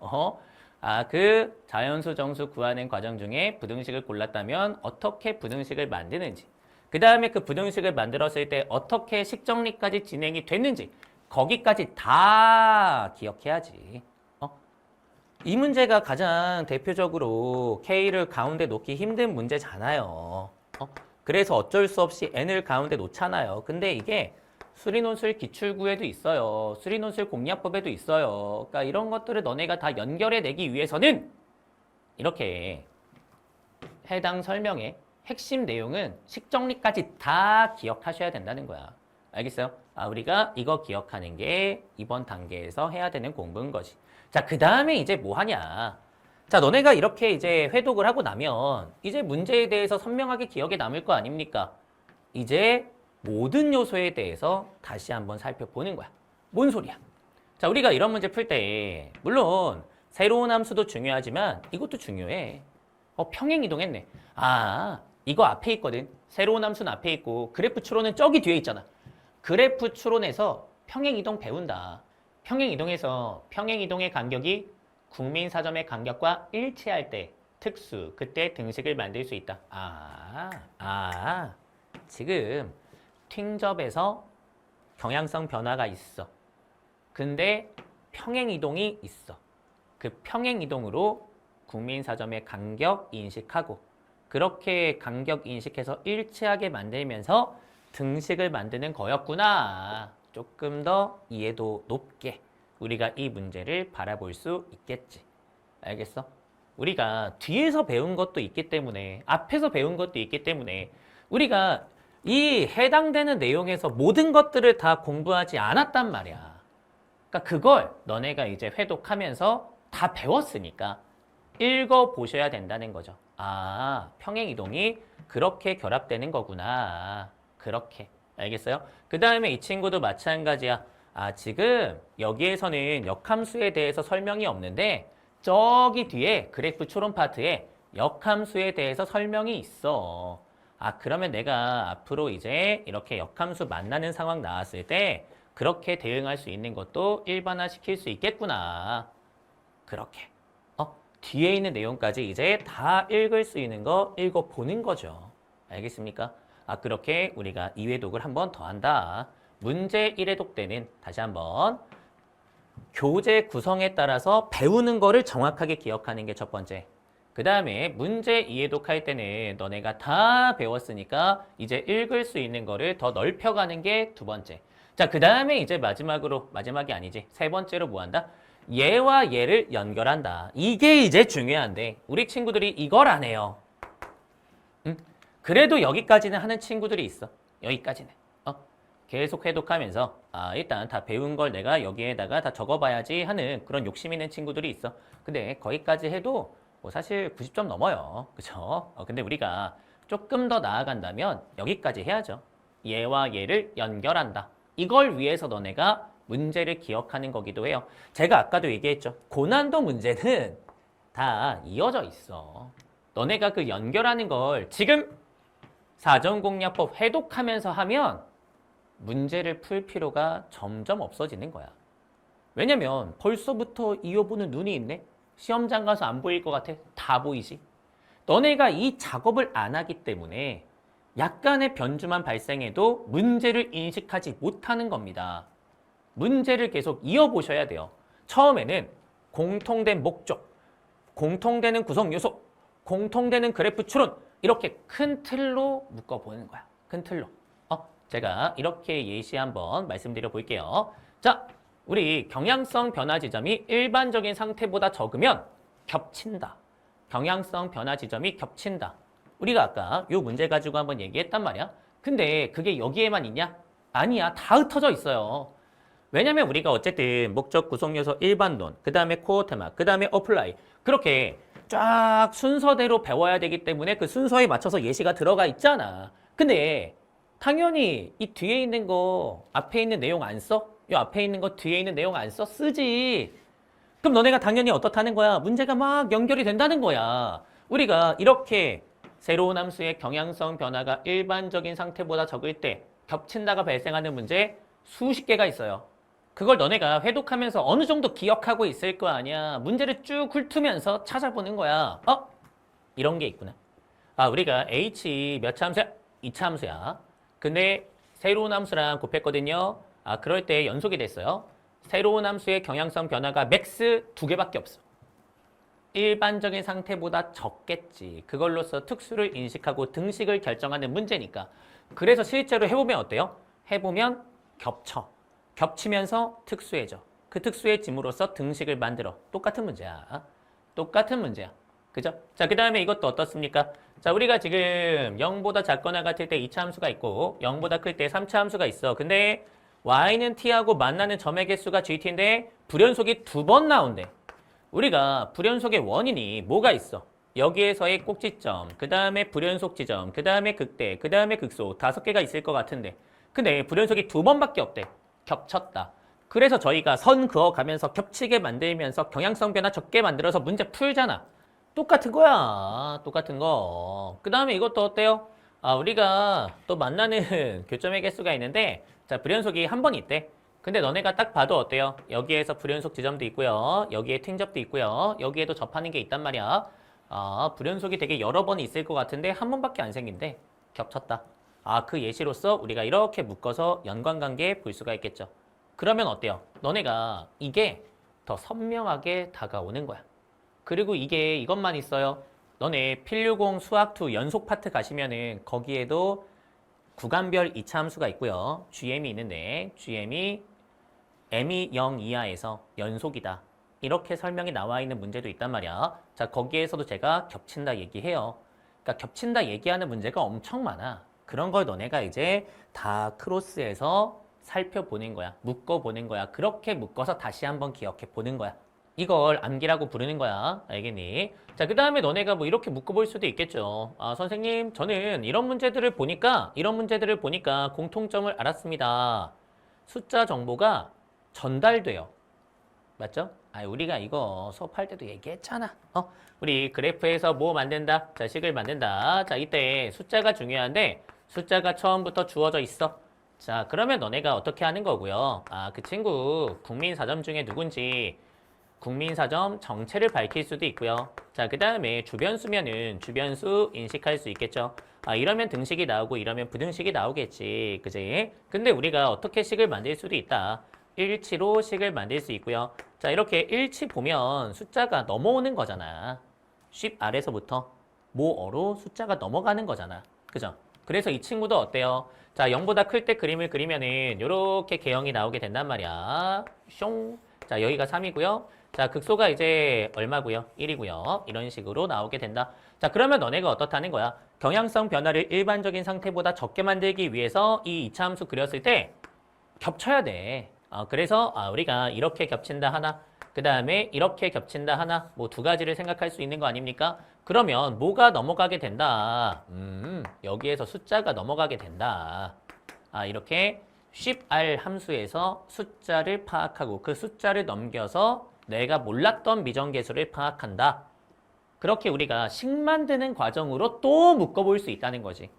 그 자연수 정수 구하는 과정 중에 부등식을 골랐다면 어떻게 부등식을 만드는지, 그 다음에 그 부등식을 만들었을 때 어떻게 식정리까지 진행이 됐는지 거기까지 다 기억해야지. 이 문제가 가장 대표적으로 K를 가운데 놓기 힘든 문제잖아요. 그래서 어쩔 수 없이 N을 가운데 놓잖아요. 근데 이게 수리논술 기출구에도 있어요. 수리논술 공략법에도 있어요. 그러니까 이런 것들을 너네가 다 연결해내기 위해서는 이렇게 해당 설명의 핵심 내용은 식정리까지 다 기억하셔야 된다는 거야. 알겠어요? 우리가 이거 기억하는 게 이번 단계에서 해야 되는 공부인 거지. 자, 그 다음에 이제 뭐 하냐. 자, 너네가 이렇게 이제 회독을 하고 나면 이제 문제에 대해서 선명하게 기억에 남을 거 아닙니까? 이제 모든 요소에 대해서 다시 한번 살펴보는 거야. 뭔 소리야? 자, 우리가 이런 문제 풀 때 물론 새로운 함수도 중요하지만 이것도 중요해. 평행 이동했네. 이거 앞에 있거든. 새로운 함수는 앞에 있고 그래프 추론은 저기 뒤에 있잖아. 그래프 추론에서 평행 이동 배운다. 평행 이동에서 평행 이동의 간격이 국민 사점의 간격과 일치할 때 특수, 그때 등식을 만들 수 있다. 지금 팅접에서 경향성 변화가 있어. 근데 평행 이동이 있어. 그 평행 이동으로 국민 사점의 간격 인식하고 그렇게 간격 인식해서 일치하게 만들면서 등식을 만드는 거였구나. 조금 더 이해도 높게 우리가 이 문제를 바라볼 수 있겠지. 알겠어? 우리가 뒤에서 배운 것도 있기 때문에 앞에서 배운 것도 있기 때문에 우리가 이 해당되는 내용에서 모든 것들을 다 공부하지 않았단 말이야. 그러니까 그걸 너네가 이제 회독하면서 다 배웠으니까 읽어보셔야 된다는 거죠. 평행이동이 그렇게 결합되는 거구나. 그렇게. 알겠어요? 그 다음에 이 친구도 마찬가지야. 지금 여기에서는 역함수에 대해서 설명이 없는데 저기 뒤에 그래프 초론 파트에 역함수에 대해서 설명이 있어. 그러면 내가 앞으로 이제 이렇게 역함수 만나는 상황 나왔을 때 그렇게 대응할 수 있는 것도 일반화 시킬 수 있겠구나. 그렇게. 뒤에 있는 내용까지 이제 다 읽을 수 있는 거 읽어보는 거죠. 알겠습니까? 그렇게 우리가 2회독을 한 번 더 한다. 문제 1회독 때는 다시 한번 교재 구성에 따라서 배우는 거를 정확하게 기억하는 게 첫 번째. 그 다음에 문제 2회독 할 때는 너네가 다 배웠으니까 이제 읽을 수 있는 거를 더 넓혀가는 게 두 번째. 자, 그 다음에 이제 마지막이 아니지. 세 번째로 뭐 한다? 얘와 얘를 연결한다. 이게 이제 중요한데 우리 친구들이 이걸 안 해요. 그래도 여기까지는 하는 친구들이 있어. 여기까지는. 계속 해독하면서 일단 다 배운 걸 내가 여기에다가 다 적어봐야지 하는 그런 욕심 있는 친구들이 있어. 근데 거기까지 해도 뭐 사실 90점 넘어요. 그쵸? 근데 우리가 조금 더 나아간다면 여기까지 해야죠. 얘와 얘를 연결한다. 이걸 위해서 너네가 문제를 기억하는 거기도 해요. 제가 아까도 얘기했죠. 고난도 문제는 다 이어져 있어. 너네가 그 연결하는 걸 지금 사전공략법 해독하면서 하면 문제를 풀 필요가 점점 없어지는 거야. 왜냐면 벌써부터 이어보는 눈이 있네? 시험장 가서 안 보일 것 같아? 다 보이지? 너네가 이 작업을 안 하기 때문에 약간의 변주만 발생해도 문제를 인식하지 못하는 겁니다. 문제를 계속 이어보셔야 돼요. 처음에는 공통된 목적, 공통되는 구성 요소, 공통되는 그래프 추론 이렇게 큰 틀로 묶어보는 거야. 큰 틀로. 제가 이렇게 예시 한번 말씀드려 볼게요. 자, 우리 경향성 변화 지점이 일반적인 상태보다 적으면 겹친다. 경향성 변화 지점이 겹친다. 우리가 아까 이 문제 가지고 한번 얘기했단 말이야. 근데 그게 여기에만 있냐? 아니야. 다 흩어져 있어요. 왜냐면 우리가 어쨌든 목적 구성 요소 일반론, 그 다음에 코어 테마, 그 다음에 어플라이 그렇게 쫙 순서대로 배워야 되기 때문에 그 순서에 맞춰서 예시가 들어가 있잖아. 근데 당연히 이 뒤에 있는 거 앞에 있는 내용 안 써? 이 앞에 있는 거 뒤에 있는 내용 안 써? 쓰지. 그럼 너네가 당연히 어떻다는 거야? 문제가 막 연결이 된다는 거야. 우리가 이렇게 새로운 함수의 경향성 변화가 일반적인 상태보다 적을 때 겹친다가 발생하는 문제 수십 개가 있어요. 그걸 너네가 회독하면서 어느 정도 기억하고 있을 거 아니야. 문제를 쭉 훑으면서 찾아보는 거야. 이런 게 있구나. 우리가 H 몇 차 함수야? 2차 함수야. 근데 새로운 함수랑 곱했거든요. 그럴 때 연속이 됐어요. 새로운 함수의 경향성 변화가 맥스 2개밖에 없어. 일반적인 상태보다 적겠지. 그걸로써 특수를 인식하고 등식을 결정하는 문제니까. 그래서 실제로 해보면 어때요? 해보면 겹쳐. 겹치면서 특수해져. 그 특수해짐으로써 등식을 만들어. 똑같은 문제야. 똑같은 문제야. 그죠? 자, 그 다음에 이것도 어떻습니까? 자, 우리가 지금 0보다 작거나 같을 때 2차 함수가 있고 0보다 클 때 3차 함수가 있어. 근데 y는 t하고 만나는 점의 개수가 gt인데 불연속이 2번 나온대. 우리가 불연속의 원인이 뭐가 있어? 여기에서의 꼭지점, 그 다음에 불연속 지점, 그 다음에 극대, 그 다음에 극소 5개가 있을 것 같은데 근데 불연속이 2번밖에 없대. 겹쳤다. 그래서 저희가 선 그어가면서 겹치게 만들면서 경향성 변화 적게 만들어서 문제 풀잖아. 똑같은 거야. 똑같은 거. 그 다음에 이것도 어때요? 우리가 또 만나는 교점의 개수가 있는데 자, 불연속이 한 번 있대. 근데 너네가 딱 봐도 어때요? 여기에서 불연속 지점도 있고요. 여기에 튕접도 있고요. 여기에도 접하는 게 있단 말이야. 불연속이 되게 여러 번 있을 것 같은데 한 번밖에 안 생긴대. 겹쳤다. 그 예시로서 우리가 이렇게 묶어서 연관관계 볼 수가 있겠죠. 그러면 어때요? 너네가 이게 더 선명하게 다가오는 거야. 그리고 이게 이것만 있어요. 너네 필60 수학2 연속 파트 가시면은 거기에도 구간별 2차 함수가 있고요. GM이 있는데 GM이 m이 0 이하에서 연속이다. 이렇게 설명이 나와 있는 문제도 있단 말이야. 자, 거기에서도 제가 겹친다 얘기해요. 그러니까 겹친다 얘기하는 문제가 엄청 많아. 그런 걸 너네가 이제 다 크로스해서 살펴보는 거야. 묶어보는 거야. 그렇게 묶어서 다시 한번 기억해 보는 거야. 이걸 암기라고 부르는 거야. 알겠니? 자, 그 다음에 너네가 뭐 이렇게 묶어볼 수도 있겠죠. 선생님, 저는 이런 문제들을 보니까 공통점을 알았습니다. 숫자 정보가 전달돼요. 맞죠? 아, 우리가 이거 수업할 때도 얘기했잖아. 우리 그래프에서 뭐 만든다? 자, 식을 만든다. 자, 이때 숫자가 중요한데 숫자가 처음부터 주어져 있어. 자, 그러면 너네가 어떻게 하는 거고요? 아, 그 친구 국민사점 중에 누군지 국민사점 정체를 밝힐 수도 있고요. 자, 그 다음에 주변수면은 주변수 인식할 수 있겠죠. 아, 이러면 등식이 나오고 이러면 부등식이 나오겠지. 그지? 근데 우리가 어떻게 식을 만들 수도 있다. 일치로 식을 만들 수 있고요. 자, 이렇게 일치 보면 숫자가 넘어오는 거잖아. 쉽 아래서부터 모어로 숫자가 넘어가는 거잖아. 그죠? 그래서 이 친구도 어때요? 자, 0보다 클 때 그림을 그리면은 이렇게 개형이 나오게 된단 말이야. 숑. 자, 여기가 3이고요. 자, 극소가 이제 얼마고요? 1이고요. 이런 식으로 나오게 된다. 자, 그러면 너네가 어떻다는 거야? 경향성 변화를 일반적인 상태보다 적게 만들기 위해서 이 이차 함수 그렸을 때 겹쳐야 돼. 그래서 우리가 이렇게 겹친다 하나, 그 다음에 이렇게 겹친다 하나, 뭐 두 가지를 생각할 수 있는 거 아닙니까? 그러면 뭐가 넘어가게 된다? 여기에서 숫자가 넘어가게 된다. 이렇게 쉽r 함수에서 숫자를 파악하고 그 숫자를 넘겨서 내가 몰랐던 미정계수를 파악한다. 그렇게 우리가 식 만드는 과정으로 또 묶어볼 수 있다는 거지.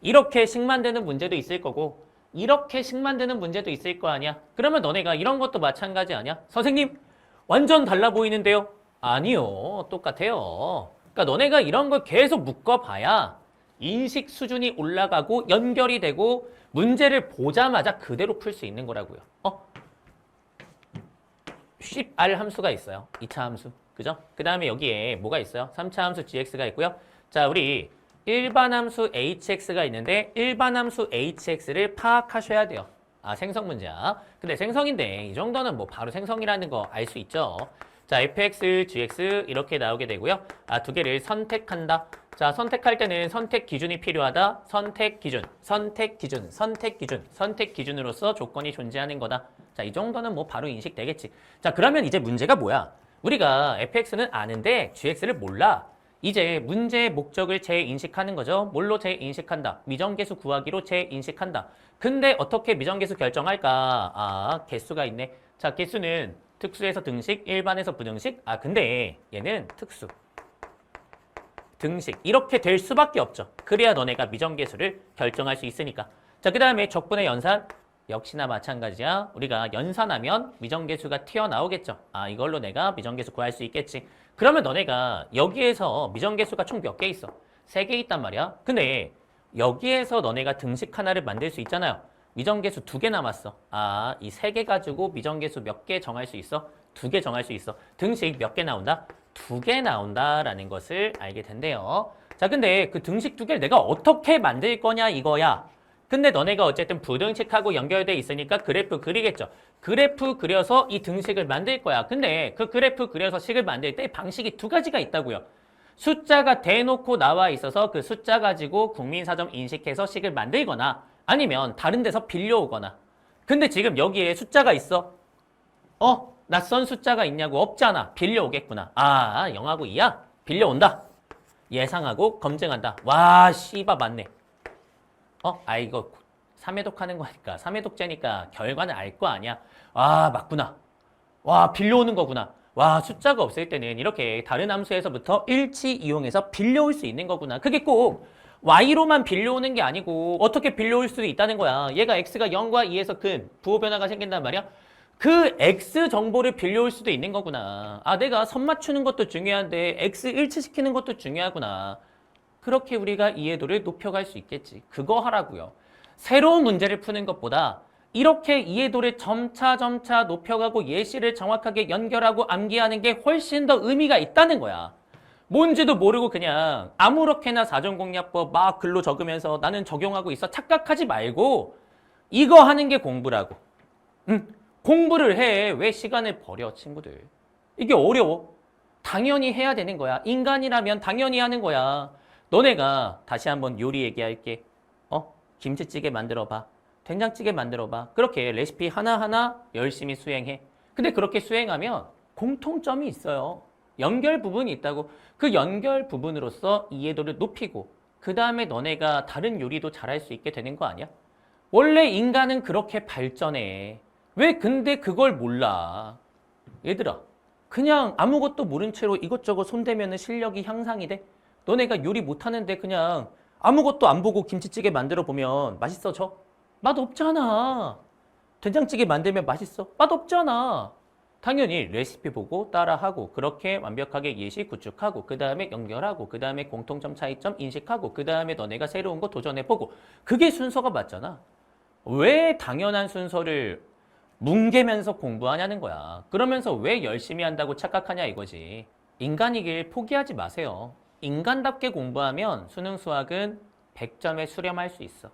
이렇게 식 만드는 문제도 있을 거고 이렇게 식 만드는 문제도 있을 거 아니야. 그러면 너네가 이런 것도 마찬가지 아니야? 선생님, 완전 달라 보이는데요? 아니요, 똑같아요. 그러니까 너네가 이런 걸 계속 묶어봐야 인식 수준이 올라가고 연결이 되고 문제를 보자마자 그대로 풀 수 있는 거라고요. 쉽r 함수가 있어요. 2차 함수. 그죠? 그 다음에 여기에 뭐가 있어요? 3차 함수 gx가 있고요. 자, 우리 일반 함수 hx가 있는데 일반 함수 hx를 파악하셔야 돼요. 생성 문제야. 근데 생성인데 이 정도는 뭐 바로 생성이라는 거 알 수 있죠. 자, fx, gx 이렇게 나오게 되고요. 두 개를 선택한다. 자, 선택할 때는 선택 기준이 필요하다. 선택 기준, 선택 기준, 선택 기준, 선택 기준으로서 조건이 존재하는 거다. 자, 이 정도는 뭐 바로 인식되겠지. 자, 그러면 이제 문제가 뭐야? 우리가 fx는 아는데 gx를 몰라. 이제 문제의 목적을 재인식하는 거죠. 뭘로 재인식한다? 미정계수 구하기로 재인식한다. 근데 어떻게 미정계수 결정할까? 개수가 있네. 자, 개수는 특수에서 등식, 일반에서 부등식. 근데 얘는 특수, 등식 이렇게 될 수밖에 없죠. 그래야 너네가 미정계수를 결정할 수 있으니까. 자, 그 다음에 적분의 연산. 역시나 마찬가지야. 우리가 연산하면 미정계수가 튀어나오겠죠. 이걸로 내가 미정계수 구할 수 있겠지. 그러면 너네가 여기에서 미정계수가 총 몇 개 있어? 3개 있단 말이야. 근데 여기에서 너네가 등식 하나를 만들 수 있잖아요. 미정계수 2개 남았어. 이 3개 가지고 미정계수 몇 개 정할 수 있어? 2개 정할 수 있어. 등식 몇 개 나온다? 2개 나온다라는 것을 알게 된대요. 자, 근데 그 등식 2개를 내가 어떻게 만들 거냐 이거야. 근데 너네가 어쨌든 부등식하고 연결돼 있으니까 그래프 그리겠죠. 그래프 그려서 이 등식을 만들 거야. 근데 그 그래프 그려서 식을 만들 때 방식이 2가지가 있다고요. 숫자가 대놓고 나와 있어서 그 숫자 가지고 국민사점 인식해서 식을 만들거나 아니면 다른 데서 빌려오거나. 근데 지금 여기에 숫자가 있어. 낯선 숫자가 있냐고? 없잖아. 빌려오겠구나. 0하고 2야? 빌려온다. 예상하고 검증한다. 와, 씨바 맞네. 이거 3회독 하는 거니까 3회독제니까 결과는 알 거 아니야. 맞구나. 와, 빌려오는 거구나. 와, 숫자가 없을 때는 이렇게 다른 함수에서부터 일치 이용해서 빌려올 수 있는 거구나. 그게 꼭 y로만 빌려오는 게 아니고 어떻게 빌려올 수도 있다는 거야. 얘가 x가 0과 2에서 큰 부호 변화가 생긴단 말이야. 그 x 정보를 빌려올 수도 있는 거구나. 내가 선 맞추는 것도 중요한데 x 일치시키는 것도 중요하구나. 그렇게 우리가 이해도를 높여갈 수 있겠지. 그거 하라고요. 새로운 문제를 푸는 것보다 이렇게 이해도를 점차 높여가고 예시를 정확하게 연결하고 암기하는 게 훨씬 더 의미가 있다는 거야. 뭔지도 모르고 그냥 아무렇게나 사전공략법 막 글로 적으면서 나는 적용하고 있어 착각하지 말고 이거 하는 게 공부라고. 공부를 해. 왜 시간을 버려, 친구들. 이게 어려워. 당연히 해야 되는 거야. 인간이라면 당연히 하는 거야. 너네가 다시 한번 요리 얘기할게. 김치찌개 만들어봐. 된장찌개 만들어봐. 그렇게 레시피 하나하나 열심히 수행해. 근데 그렇게 수행하면 공통점이 있어요. 연결 부분이 있다고. 그 연결 부분으로서 이해도를 높이고 그 다음에 너네가 다른 요리도 잘할 수 있게 되는 거 아니야? 원래 인간은 그렇게 발전해. 왜 근데 그걸 몰라? 얘들아, 그냥 아무것도 모른 채로 이것저것 손대면 실력이 향상이 돼? 너네가 요리 못하는데 그냥 아무것도 안 보고 김치찌개 만들어 보면 맛있어져? 맛 없잖아. 된장찌개 만들면 맛있어? 맛 없잖아. 당연히 레시피 보고 따라하고 그렇게 완벽하게 예시 구축하고 그 다음에 연결하고 그 다음에 공통점 차이점 인식하고 그 다음에 너네가 새로운 거 도전해보고 그게 순서가 맞잖아. 왜 당연한 순서를 뭉개면서 공부하냐는 거야. 그러면서 왜 열심히 한다고 착각하냐 이거지. 인간이길 포기하지 마세요. 인간답게 공부하면 수능 수학은 100점에 수렴할 수 있어.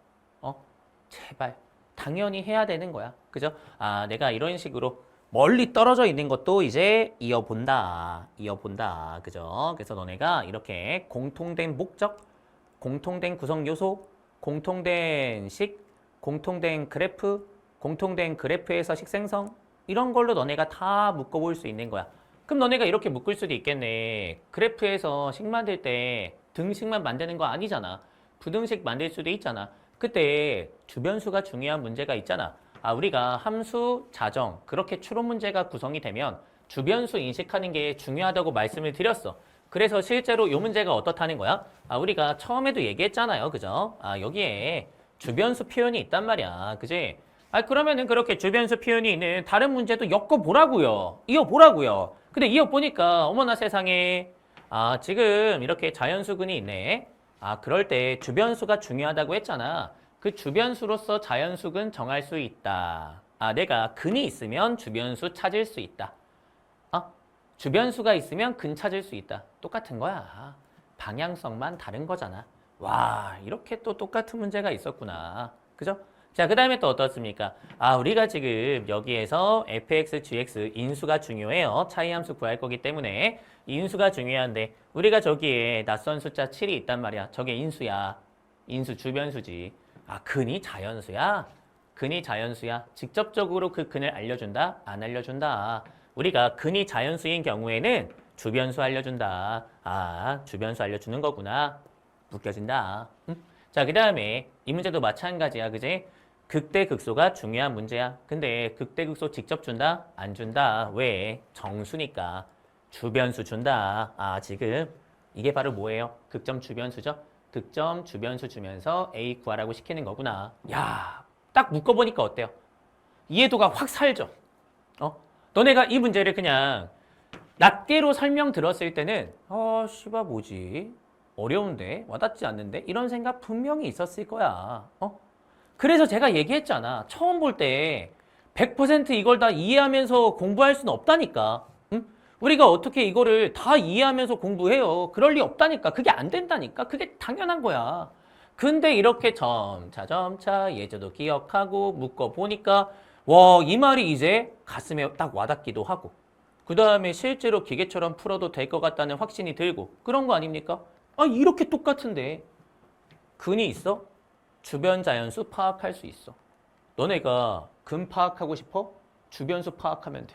제발. 당연히 해야 되는 거야. 그죠? 아, 내가 이런 식으로 멀리 떨어져 있는 것도 이제 이어본다. 이어본다. 그죠? 그래서 너네가 이렇게 공통된 목적, 공통된 구성 요소, 공통된 식, 공통된 그래프, 공통된 그래프에서 식생성 이런 걸로 너네가 다 묶어볼 수 있는 거야. 그럼 너네가 이렇게 묶을 수도 있겠네. 그래프에서 식 만들 때 등식만 만드는 거 아니잖아. 부등식 만들 수도 있잖아. 그때 주변수가 중요한 문제가 있잖아. 아, 우리가 함수, 자정 그렇게 추론 문제가 구성이 되면 주변수 인식하는 게 중요하다고 말씀을 드렸어. 그래서 실제로 이 문제가 어떻다는 거야? 아, 우리가 처음에도 얘기했잖아요. 그죠? 아, 여기에 주변수 표현이 있단 말이야. 그지? 아, 그러면은 그렇게 주변수 표현이 있는 다른 문제도 엮어보라고요. 이어보라고요. 근데 이어보니까 어머나 세상에 아, 지금 이렇게 자연수근이 있네. 아, 그럴 때 주변수가 중요하다고 했잖아. 그 주변수로서 자연수근 정할 수 있다. 아, 내가 근이 있으면 주변수 찾을 수 있다. 아, 주변수가 있으면 근 찾을 수 있다. 똑같은 거야. 방향성만 다른 거잖아. 와, 이렇게 또 똑같은 문제가 있었구나. 그죠? 자, 그 다음에 또 어떻습니까? 아, 우리가 지금 여기에서 fx, gx 인수가 중요해요. 차이함수 구할 거기 때문에 인수가 중요한데 우리가 저기에 낯선 숫자 7이 있단 말이야. 저게 인수야. 인수 주변수지. 아, 근이 자연수야? 근이 자연수야. 직접적으로 그 근을 알려준다? 안 알려준다. 우리가 근이 자연수인 경우에는 주변수 알려준다. 아, 주변수 알려주는 거구나. 묶여진다. 응? 자, 그 다음에 이 문제도 마찬가지야. 그지? 극대극소가 중요한 문제야. 근데 극대극소 직접 준다? 안 준다. 왜? 정수니까. 주변수 준다. 아, 지금 이게 바로 뭐예요? 극점 주변수죠? 극점 주변수 주면서 A 구하라고 시키는 거구나. 야, 딱 묶어보니까 어때요? 이해도가 확 살죠? 너네가 이 문제를 그냥 낱개로 설명 들었을 때는 씨발 뭐지? 어려운데? 와닿지 않는데? 이런 생각 분명히 있었을 거야. 그래서 제가 얘기했잖아. 처음 볼 때 100% 이걸 다 이해하면서 공부할 수는 없다니까. 응? 우리가 어떻게 이거를 다 이해하면서 공부해요. 그럴 리 없다니까. 그게 안 된다니까. 그게 당연한 거야. 근데 이렇게 점차 예제도 기억하고 묶어보니까 와, 이 말이 이제 가슴에 딱 와닿기도 하고 그 다음에 실제로 기계처럼 풀어도 될 것 같다는 확신이 들고 그런 거 아닙니까? 아, 이렇게 똑같은데 근이 있어? 주변 자연수 파악할 수 있어. 너네가 근 파악하고 싶어? 주변수 파악하면 돼.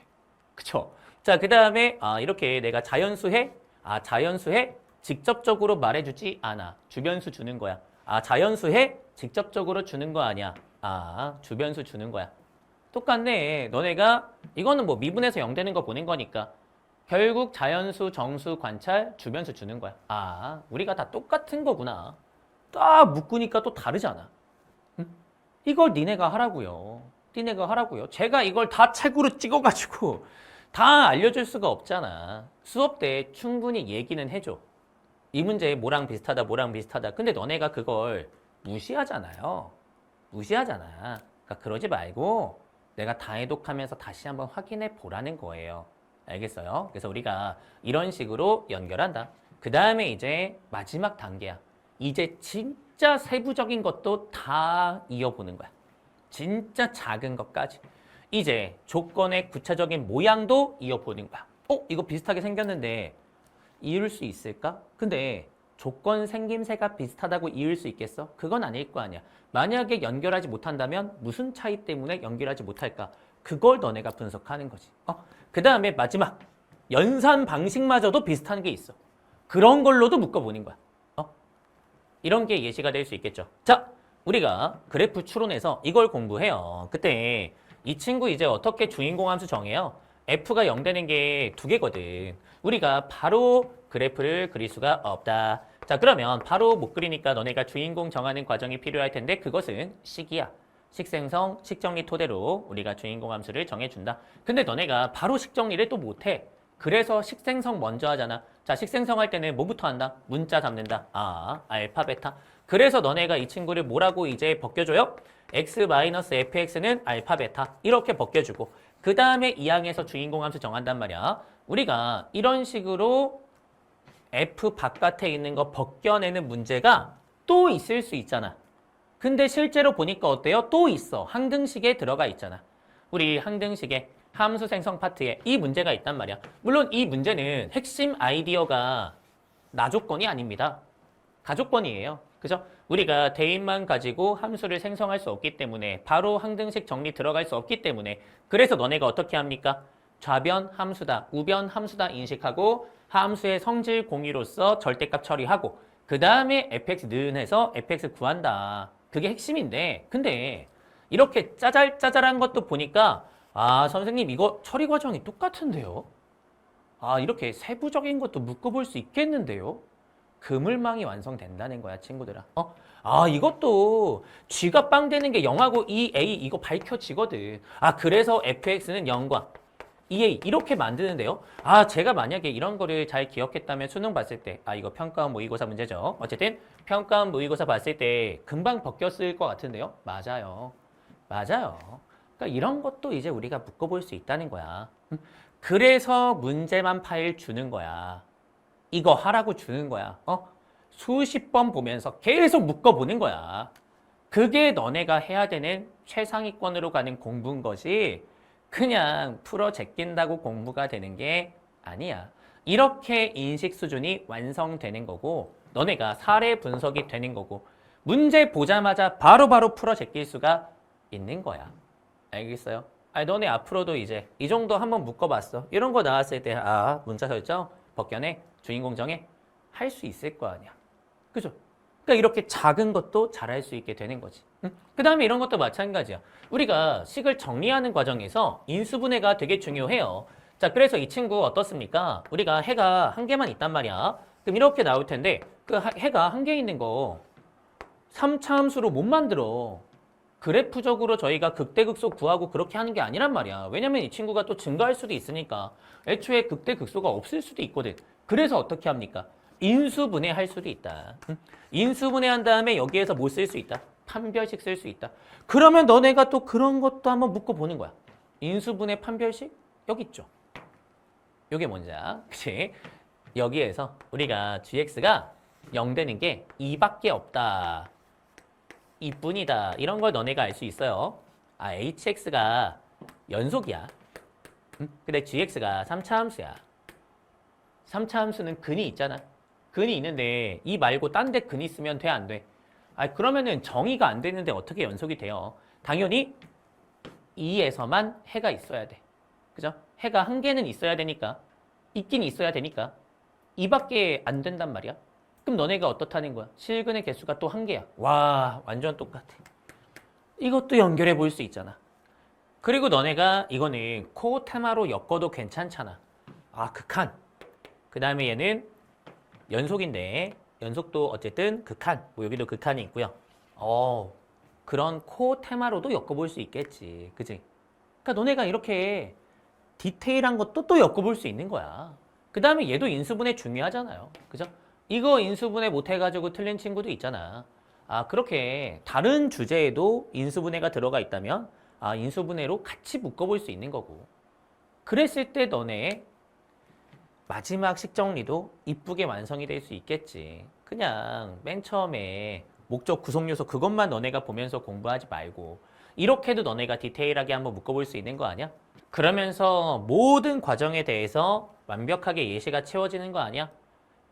그쵸? 자, 그 다음에 이렇게 내가 자연수해? 아, 자연수해? 직접적으로 말해주지 않아. 주변수 주는 거야. 아, 자연수해? 직접적으로 주는 거 아니야. 아, 주변수 주는 거야. 똑같네. 너네가 이거는 뭐 미분에서 0 되는 거 보는 거니까 결국 자연수, 정수, 관찰, 주변수 주는 거야. 아, 우리가 다 똑같은 거구나. 딱 묶으니까 또 다르잖아. 응? 이걸 니네가 하라고요. 니네가 하라고요. 제가 이걸 다 책으로 찍어가지고 다 알려줄 수가 없잖아. 수업 때 충분히 얘기는 해줘. 이 문제 뭐랑 비슷하다, 뭐랑 비슷하다. 근데 너네가 그걸 무시하잖아요. 무시하잖아. 그러니까 그러지 말고 내가 다 해독하면서 다시 한번 확인해 보라는 거예요. 알겠어요? 그래서 우리가 이런 식으로 연결한다. 그 다음에 이제 마지막 단계야. 이제 진짜 세부적인 것도 다 이어보는 거야. 진짜 작은 것까지. 이제 조건의 구체적인 모양도 이어보는 거야. 이거 비슷하게 생겼는데 이을 수 있을까? 근데 조건 생김새가 비슷하다고 이을 수 있겠어? 그건 아닐 거 아니야. 만약에 연결하지 못한다면 무슨 차이 때문에 연결하지 못할까? 그걸 너네가 분석하는 거지. 그 다음에 마지막 연산 방식마저도 비슷한 게 있어. 그런 걸로도 묶어보는 거야. 이런 게 예시가 될 수 있겠죠. 자, 우리가 그래프 추론에서 이걸 공부해요. 그때 이 친구 이제 어떻게 주인공 함수 정해요? f가 0 되는 게 두 개거든. 우리가 바로 그래프를 그릴 수가 없다. 자, 그러면 바로 못 그리니까 너네가 주인공 정하는 과정이 필요할 텐데 그것은 식이야. 식생성, 식정리 토대로 우리가 주인공 함수를 정해준다. 근데 너네가 바로 식정리를 또 못해. 그래서 식생성 먼저 하잖아. 자, 식생성 할 때는 뭐부터 한다? 문자 잡는다. 아, 알파, 베타. 그래서 너네가 이 친구를 뭐라고 이제 벗겨줘요? x-fx는 알파, 베타. 이렇게 벗겨주고 그 다음에 2항에서 주인공 함수 정한단 말이야. 우리가 이런 식으로 f 바깥에 있는 거 벗겨내는 문제가 또 있을 수 있잖아. 근데 실제로 보니까 어때요? 또 있어. 항등식에 들어가 있잖아. 우리 항등식에 함수 생성 파트에 이 문제가 있단 말이야. 물론 이 문제는 핵심 아이디어가 나조건이 아닙니다. 가조건이에요. 그죠? 우리가 대입만 가지고 함수를 생성할 수 없기 때문에 바로 항등식 정리 들어갈 수 없기 때문에 그래서 너네가 어떻게 합니까? 좌변 함수다, 우변 함수다 인식하고 함수의 성질 공유로서 절대값 처리하고 그 다음에 fx 해서 fx 구한다. 그게 핵심인데 근데 이렇게 짜잘짜잘한 것도 보니까 아 선생님 이거 처리 과정이 똑같은데요? 아 이렇게 세부적인 것도 묶어볼 수 있겠는데요? 그물망이 완성된다는 거야 친구들아. 아 이것도 쥐가 빵 되는 게 0하고 2a 이거 밝혀지거든. 아 그래서 fx는 0과 2a 이렇게 만드는데요. 아 제가 만약에 이런 거를 잘 기억했다면 수능 봤을 때 아 이거 평가원 모의고사 문제죠. 어쨌든 평가원 모의고사 봤을 때 금방 벗겼을 것 같은데요. 맞아요. 맞아요. 그러니까 이런 것도 이제 우리가 묶어볼 수 있다는 거야. 그래서 문제만 파일 주는 거야. 이거 하라고 주는 거야. 수십 번 보면서 계속 묶어보는 거야. 그게 너네가 해야 되는 최상위권으로 가는 공부인 것이 그냥 풀어 제낀다고 공부가 되는 게 아니야. 이렇게 인식 수준이 완성되는 거고 너네가 사례 분석이 되는 거고 문제 보자마자 바로바로 풀어 제낄 수가 있는 거야. 알겠어요? 아니, 너네 앞으로도 이제 이 정도 한번 묶어봤어. 이런 거 나왔을 때 아 문자 설정, 벗겨내, 주인공 정해 할 수 있을 거 아니야. 그죠? 그러니까 이렇게 작은 것도 잘할 수 있게 되는 거지. 응? 그 다음에 이런 것도 마찬가지야. 우리가 식을 정리하는 과정에서 인수분해가 되게 중요해요. 자, 그래서 이 친구 어떻습니까? 우리가 해가 한 개만 있단 말이야. 그럼 이렇게 나올 텐데 그 해가 한 개 있는 거 3차 함수로 못 만들어. 그래프적으로 저희가 극대극소 구하고 그렇게 하는 게 아니란 말이야. 왜냐면 이 친구가 또 증가할 수도 있으니까. 애초에 극대극소가 없을 수도 있거든. 그래서 어떻게 합니까? 인수분해 할 수도 있다. 인수분해 한 다음에 여기에서 뭐 쓸 수 있다? 판별식 쓸 수 있다. 그러면 너네가 또 그런 것도 한번 묶어보는 거야. 인수분해 판별식? 여기 있죠. 요게 뭔지야. 그치? 여기에서 우리가 gx가 0 되는 게 2밖에 없다. 이뿐이다. 이런 걸 너네가 알 수 있어요. 아, hx가 연속이야. 근데 gx가 3차 함수야. 3차 함수는 근이 있잖아. 근이 있는데 이 말고 딴 데 근이 있으면 돼, 안 돼? 아, 그러면은 정의가 안 되는데 어떻게 연속이 돼요? 당연히 2에서만 해가 있어야 돼. 그죠? 해가 한 개는 있어야 되니까. 있긴 있어야 되니까. 2밖에 안 된단 말이야. 그럼 너네가 어떻다는 거야? 실근의 개수가 또 한 개야. 와, 완전 똑같아. 이것도 연결해 볼 수 있잖아. 그리고 너네가 이거는 코어 테마로 엮어도 괜찮잖아. 아, 극한. 그 다음에 얘는 연속인데 연속도 어쨌든 극한. 뭐 여기도 극한이 있고요. 그런 코어 테마로도 엮어볼 수 있겠지. 그지? 그러니까 너네가 이렇게 디테일한 것도 또 엮어볼 수 있는 거야. 그 다음에 얘도 인수분해 중요하잖아요. 그죠? 이거 인수분해 못해가지고 틀린 친구도 있잖아. 아, 그렇게 다른 주제에도 인수분해가 들어가 있다면 아, 인수분해로 같이 묶어볼 수 있는 거고. 그랬을 때 너네 마지막 식정리도 이쁘게 완성이 될 수 있겠지. 그냥 맨 처음에 목적 구성 요소 그것만 너네가 보면서 공부하지 말고 이렇게도 너네가 디테일하게 한번 묶어볼 수 있는 거 아니야? 그러면서 모든 과정에 대해서 완벽하게 예시가 채워지는 거 아니야?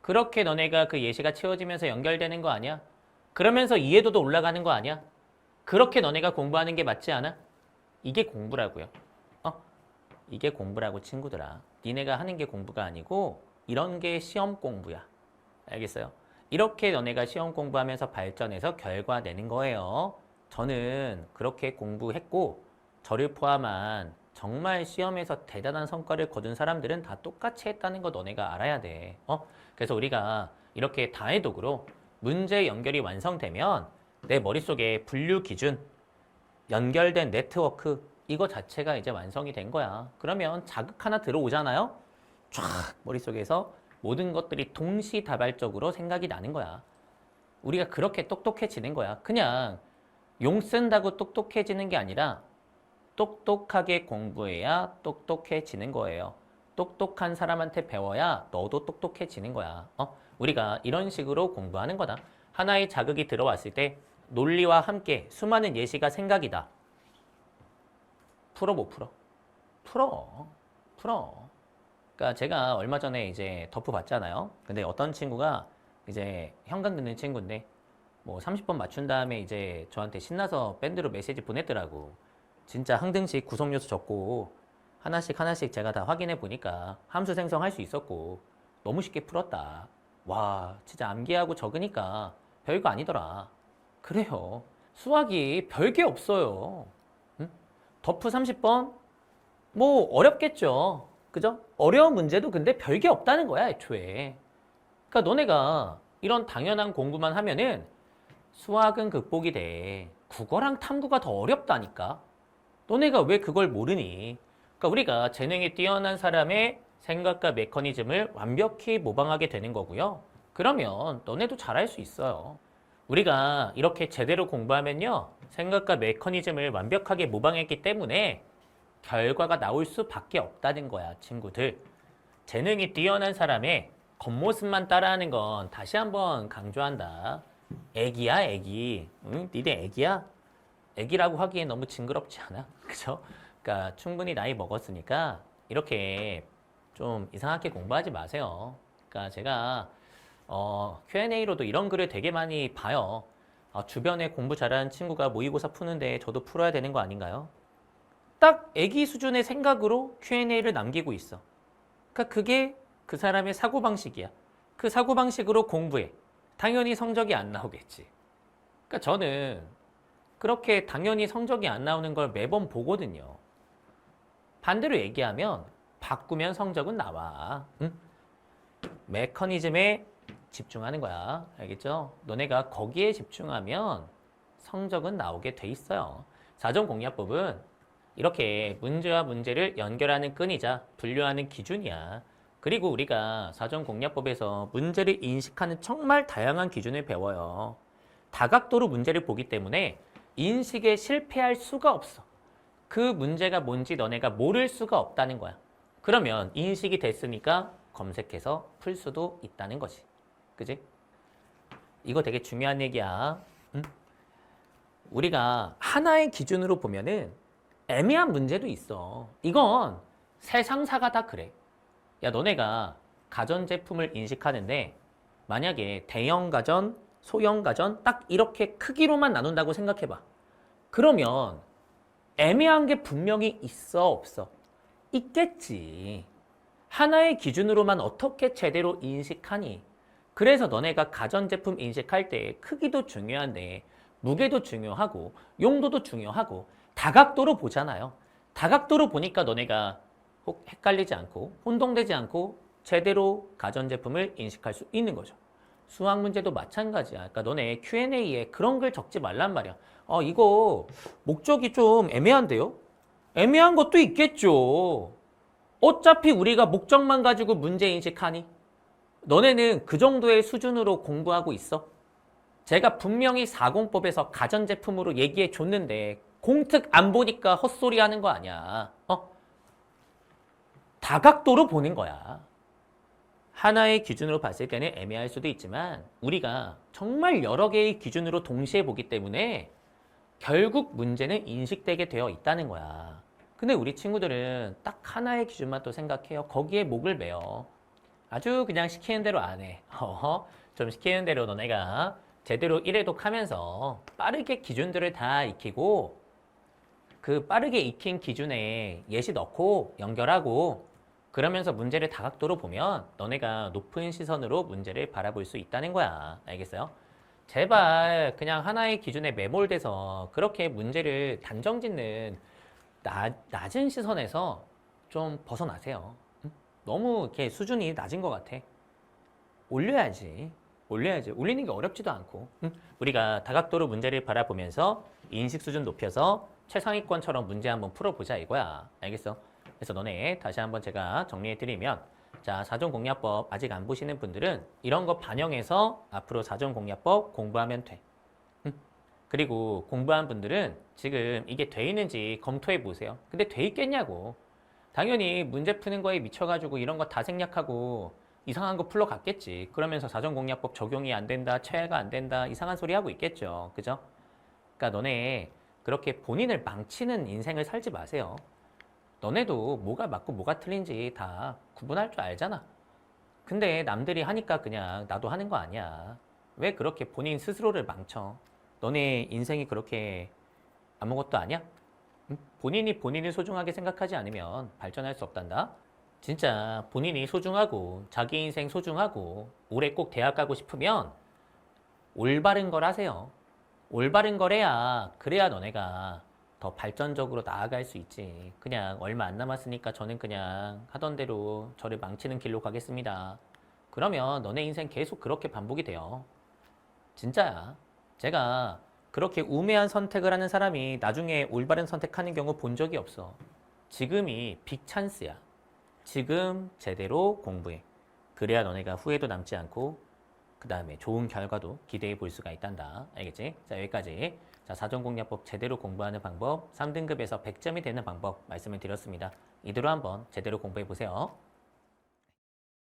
그렇게 너네가 그 예시가 채워지면서 연결되는 거 아니야? 그러면서 이해도도 올라가는 거 아니야? 그렇게 너네가 공부하는 게 맞지 않아? 이게 공부라고요. 이게 공부라고 친구들아. 니네가 하는 게 공부가 아니고 이런 게 시험 공부야. 알겠어요? 이렇게 너네가 시험 공부하면서 발전해서 결과 내는 거예요. 저는 그렇게 공부했고 저를 포함한 정말 시험에서 대단한 성과를 거둔 사람들은 다 똑같이 했다는 거 너네가 알아야 돼. 그래서 우리가 이렇게 다해독으로 문제 연결이 완성되면 내 머릿속에 분류 기준, 연결된 네트워크 이거 자체가 이제 완성이 된 거야. 그러면 자극 하나 들어오잖아요. 쫙 머릿속에서 모든 것들이 동시다발적으로 생각이 나는 거야. 우리가 그렇게 똑똑해지는 거야. 그냥 용 쓴다고 똑똑해지는 게 아니라 똑똑하게 공부해야 똑똑해지는 거예요. 똑똑한 사람한테 배워야 너도 똑똑해지는 거야. 우리가 이런 식으로 공부하는 거다. 하나의 자극이 들어왔을 때 논리와 함께 수많은 예시가 생각이다. 풀어 못 풀어? 풀어. 그러니까 제가 얼마 전에 이제 덮프 봤잖아요. 근데 어떤 친구가 이제 현강 듣는 친구인데 뭐 30번 맞춘 다음에 이제 저한테 신나서 밴드로 메시지 보냈더라고. 진짜 항등식 구성 요소 적고 하나씩 제가 다 확인해 보니까 함수 생성할 수 있었고 너무 쉽게 풀었다. 와, 진짜 암기하고 적으니까 별거 아니더라. 그래요. 수학이 별게 없어요. 응? 덮프 30번? 뭐 어렵겠죠. 그죠? 어려운 문제도 근데 별게 없다는 거야, 애초에. 그러니까 너네가 이런 당연한 공부만 하면은 수학은 극복이 돼. 국어랑 탐구가 더 어렵다니까. 너네가 왜 그걸 모르니? 그러니까 우리가 재능이 뛰어난 사람의 생각과 메커니즘을 완벽히 모방하게 되는 거고요. 그러면 너네도 잘할 수 있어요. 우리가 이렇게 제대로 공부하면요. 생각과 메커니즘을 완벽하게 모방했기 때문에 결과가 나올 수밖에 없다는 거야, 친구들. 재능이 뛰어난 사람의 겉모습만 따라하는 건 다시 한번 강조한다. 애기야, 애기. 응? 니네 애기야? 애기라고 하기엔 너무 징그럽지 않아? 그죠? 그러니까 충분히 나이 먹었으니까 이렇게 좀 이상하게 공부하지 마세요. 그러니까 제가 Q&A로도 이런 글을 되게 많이 봐요. 주변에 공부 잘하는 친구가 모의고사 푸는데 저도 풀어야 되는 거 아닌가요? 딱 애기 수준의 생각으로 Q&A를 남기고 있어. 그러니까 그게 그 사람의 사고방식이야. 그 사고방식으로 공부해. 당연히 성적이 안 나오겠지. 그러니까 저는 그렇게 당연히 성적이 안 나오는 걸 매번 보거든요. 반대로 얘기하면 바꾸면 성적은 나와. 응? 메커니즘에 집중하는 거야. 알겠죠? 너네가 거기에 집중하면 성적은 나오게 돼 있어요. 사전공략법은 이렇게 문제와 문제를 연결하는 끈이자 분류하는 기준이야. 그리고 우리가 사전공략법에서 문제를 인식하는 정말 다양한 기준을 배워요. 다각도로 문제를 보기 때문에 인식에 실패할 수가 없어. 그 문제가 뭔지 너네가 모를 수가 없다는 거야. 그러면 인식이 됐으니까 검색해서 풀 수도 있다는 거지. 그지? 이거 되게 중요한 얘기야. 응? 우리가 하나의 기준으로 보면은 애매한 문제도 있어. 이건 세상사가 다 그래. 야, 너네가 가전제품을 인식하는데 만약에 대형 가전, 소형 가전 딱 이렇게 크기로만 나눈다고 생각해봐. 그러면 애매한 게 분명히 있어, 없어? 있겠지. 하나의 기준으로만 어떻게 제대로 인식하니? 그래서 너네가 가전제품 인식할 때 크기도 중요한데 무게도 중요하고 용도도 중요하고 다각도로 보잖아요. 다각도로 보니까 너네가 혹 헷갈리지 않고 혼동되지 않고 제대로 가전제품을 인식할 수 있는 거죠. 수학 문제도 마찬가지야. 그러니까 너네 Q&A에 그런 글 적지 말란 말이야. 이거 목적이 좀 애매한데요? 애매한 것도 있겠죠. 어차피 우리가 목적만 가지고 문제 인식하니? 너네는 그 정도의 수준으로 공부하고 있어? 제가 분명히 40법에서 가전제품으로 얘기해 줬는데 공특 안 보니까 헛소리 하는 거 아니야. 다각도로 보는 거야. 하나의 기준으로 봤을 때는 애매할 수도 있지만 우리가 정말 여러 개의 기준으로 동시에 보기 때문에 결국 문제는 인식되게 되어 있다는 거야. 근데 우리 친구들은 딱 하나의 기준만 또 생각해요. 거기에 목을 매요. 아주 그냥 시키는 대로 안 해. 좀 시키는 대로 너네가 제대로 일회독하면서 빠르게 기준들을 다 익히고 그 빠르게 익힌 기준에 예시 넣고 연결하고 그러면서 문제를 다각도로 보면 너네가 높은 시선으로 문제를 바라볼 수 있다는 거야. 알겠어요? 제발 그냥 하나의 기준에 매몰돼서 그렇게 문제를 단정짓는 낮은 시선에서 좀 벗어나세요. 응? 너무 이렇게 수준이 낮은 것 같아. 올려야지. 올려야지. 올리는 게 어렵지도 않고. 응? 우리가 다각도로 문제를 바라보면서 인식 수준 높여서 최상위권처럼 문제 한번 풀어보자 이거야. 알겠어? 그래서 너네 다시 한번 제가 정리해드리면 자, 사전공략법 아직 안 보시는 분들은 이런 거 반영해서 앞으로 사전공략법 공부하면 돼. 응? 그리고 공부한 분들은 지금 이게 돼 있는지 검토해 보세요. 근데 돼 있겠냐고. 당연히 문제 푸는 거에 미쳐가지고 이런 거 다 생략하고 이상한 거 풀러 갔겠지. 그러면서 사전공략법 적용이 안 된다, 체해가 안 된다, 이상한 소리 하고 있겠죠. 그죠? 그러니까 너네 그렇게 본인을 망치는 인생을 살지 마세요. 너네도 뭐가 맞고 뭐가 틀린지 다 구분할 줄 알잖아. 근데 남들이 하니까 그냥 나도 하는 거 아니야. 왜 그렇게 본인 스스로를 망쳐? 너네 인생이 그렇게 아무것도 아니야? 응? 본인이 본인을 소중하게 생각하지 않으면 발전할 수 없단다. 진짜 본인이 소중하고 자기 인생 소중하고 올해 꼭 대학 가고 싶으면 올바른 걸 하세요. 올바른 걸 해야 그래야 너네가 더 발전적으로 나아갈 수 있지. 그냥 얼마 안 남았으니까 저는 그냥 하던 대로 저를 망치는 길로 가겠습니다. 그러면 너네 인생 계속 그렇게 반복이 돼요. 진짜야. 제가 그렇게 우매한 선택을 하는 사람이 나중에 올바른 선택하는 경우 본 적이 없어. 지금이 빅 찬스야. 지금 제대로 공부해. 그래야 너네가 후회도 남지 않고 그 다음에 좋은 결과도 기대해 볼 수가 있단다. 알겠지? 자, 여기까지. 자, 사전공략법 제대로 공부하는 방법, 3등급에서 100점이 되는 방법 말씀을 드렸습니다. 이대로 한번 제대로 공부해 보세요.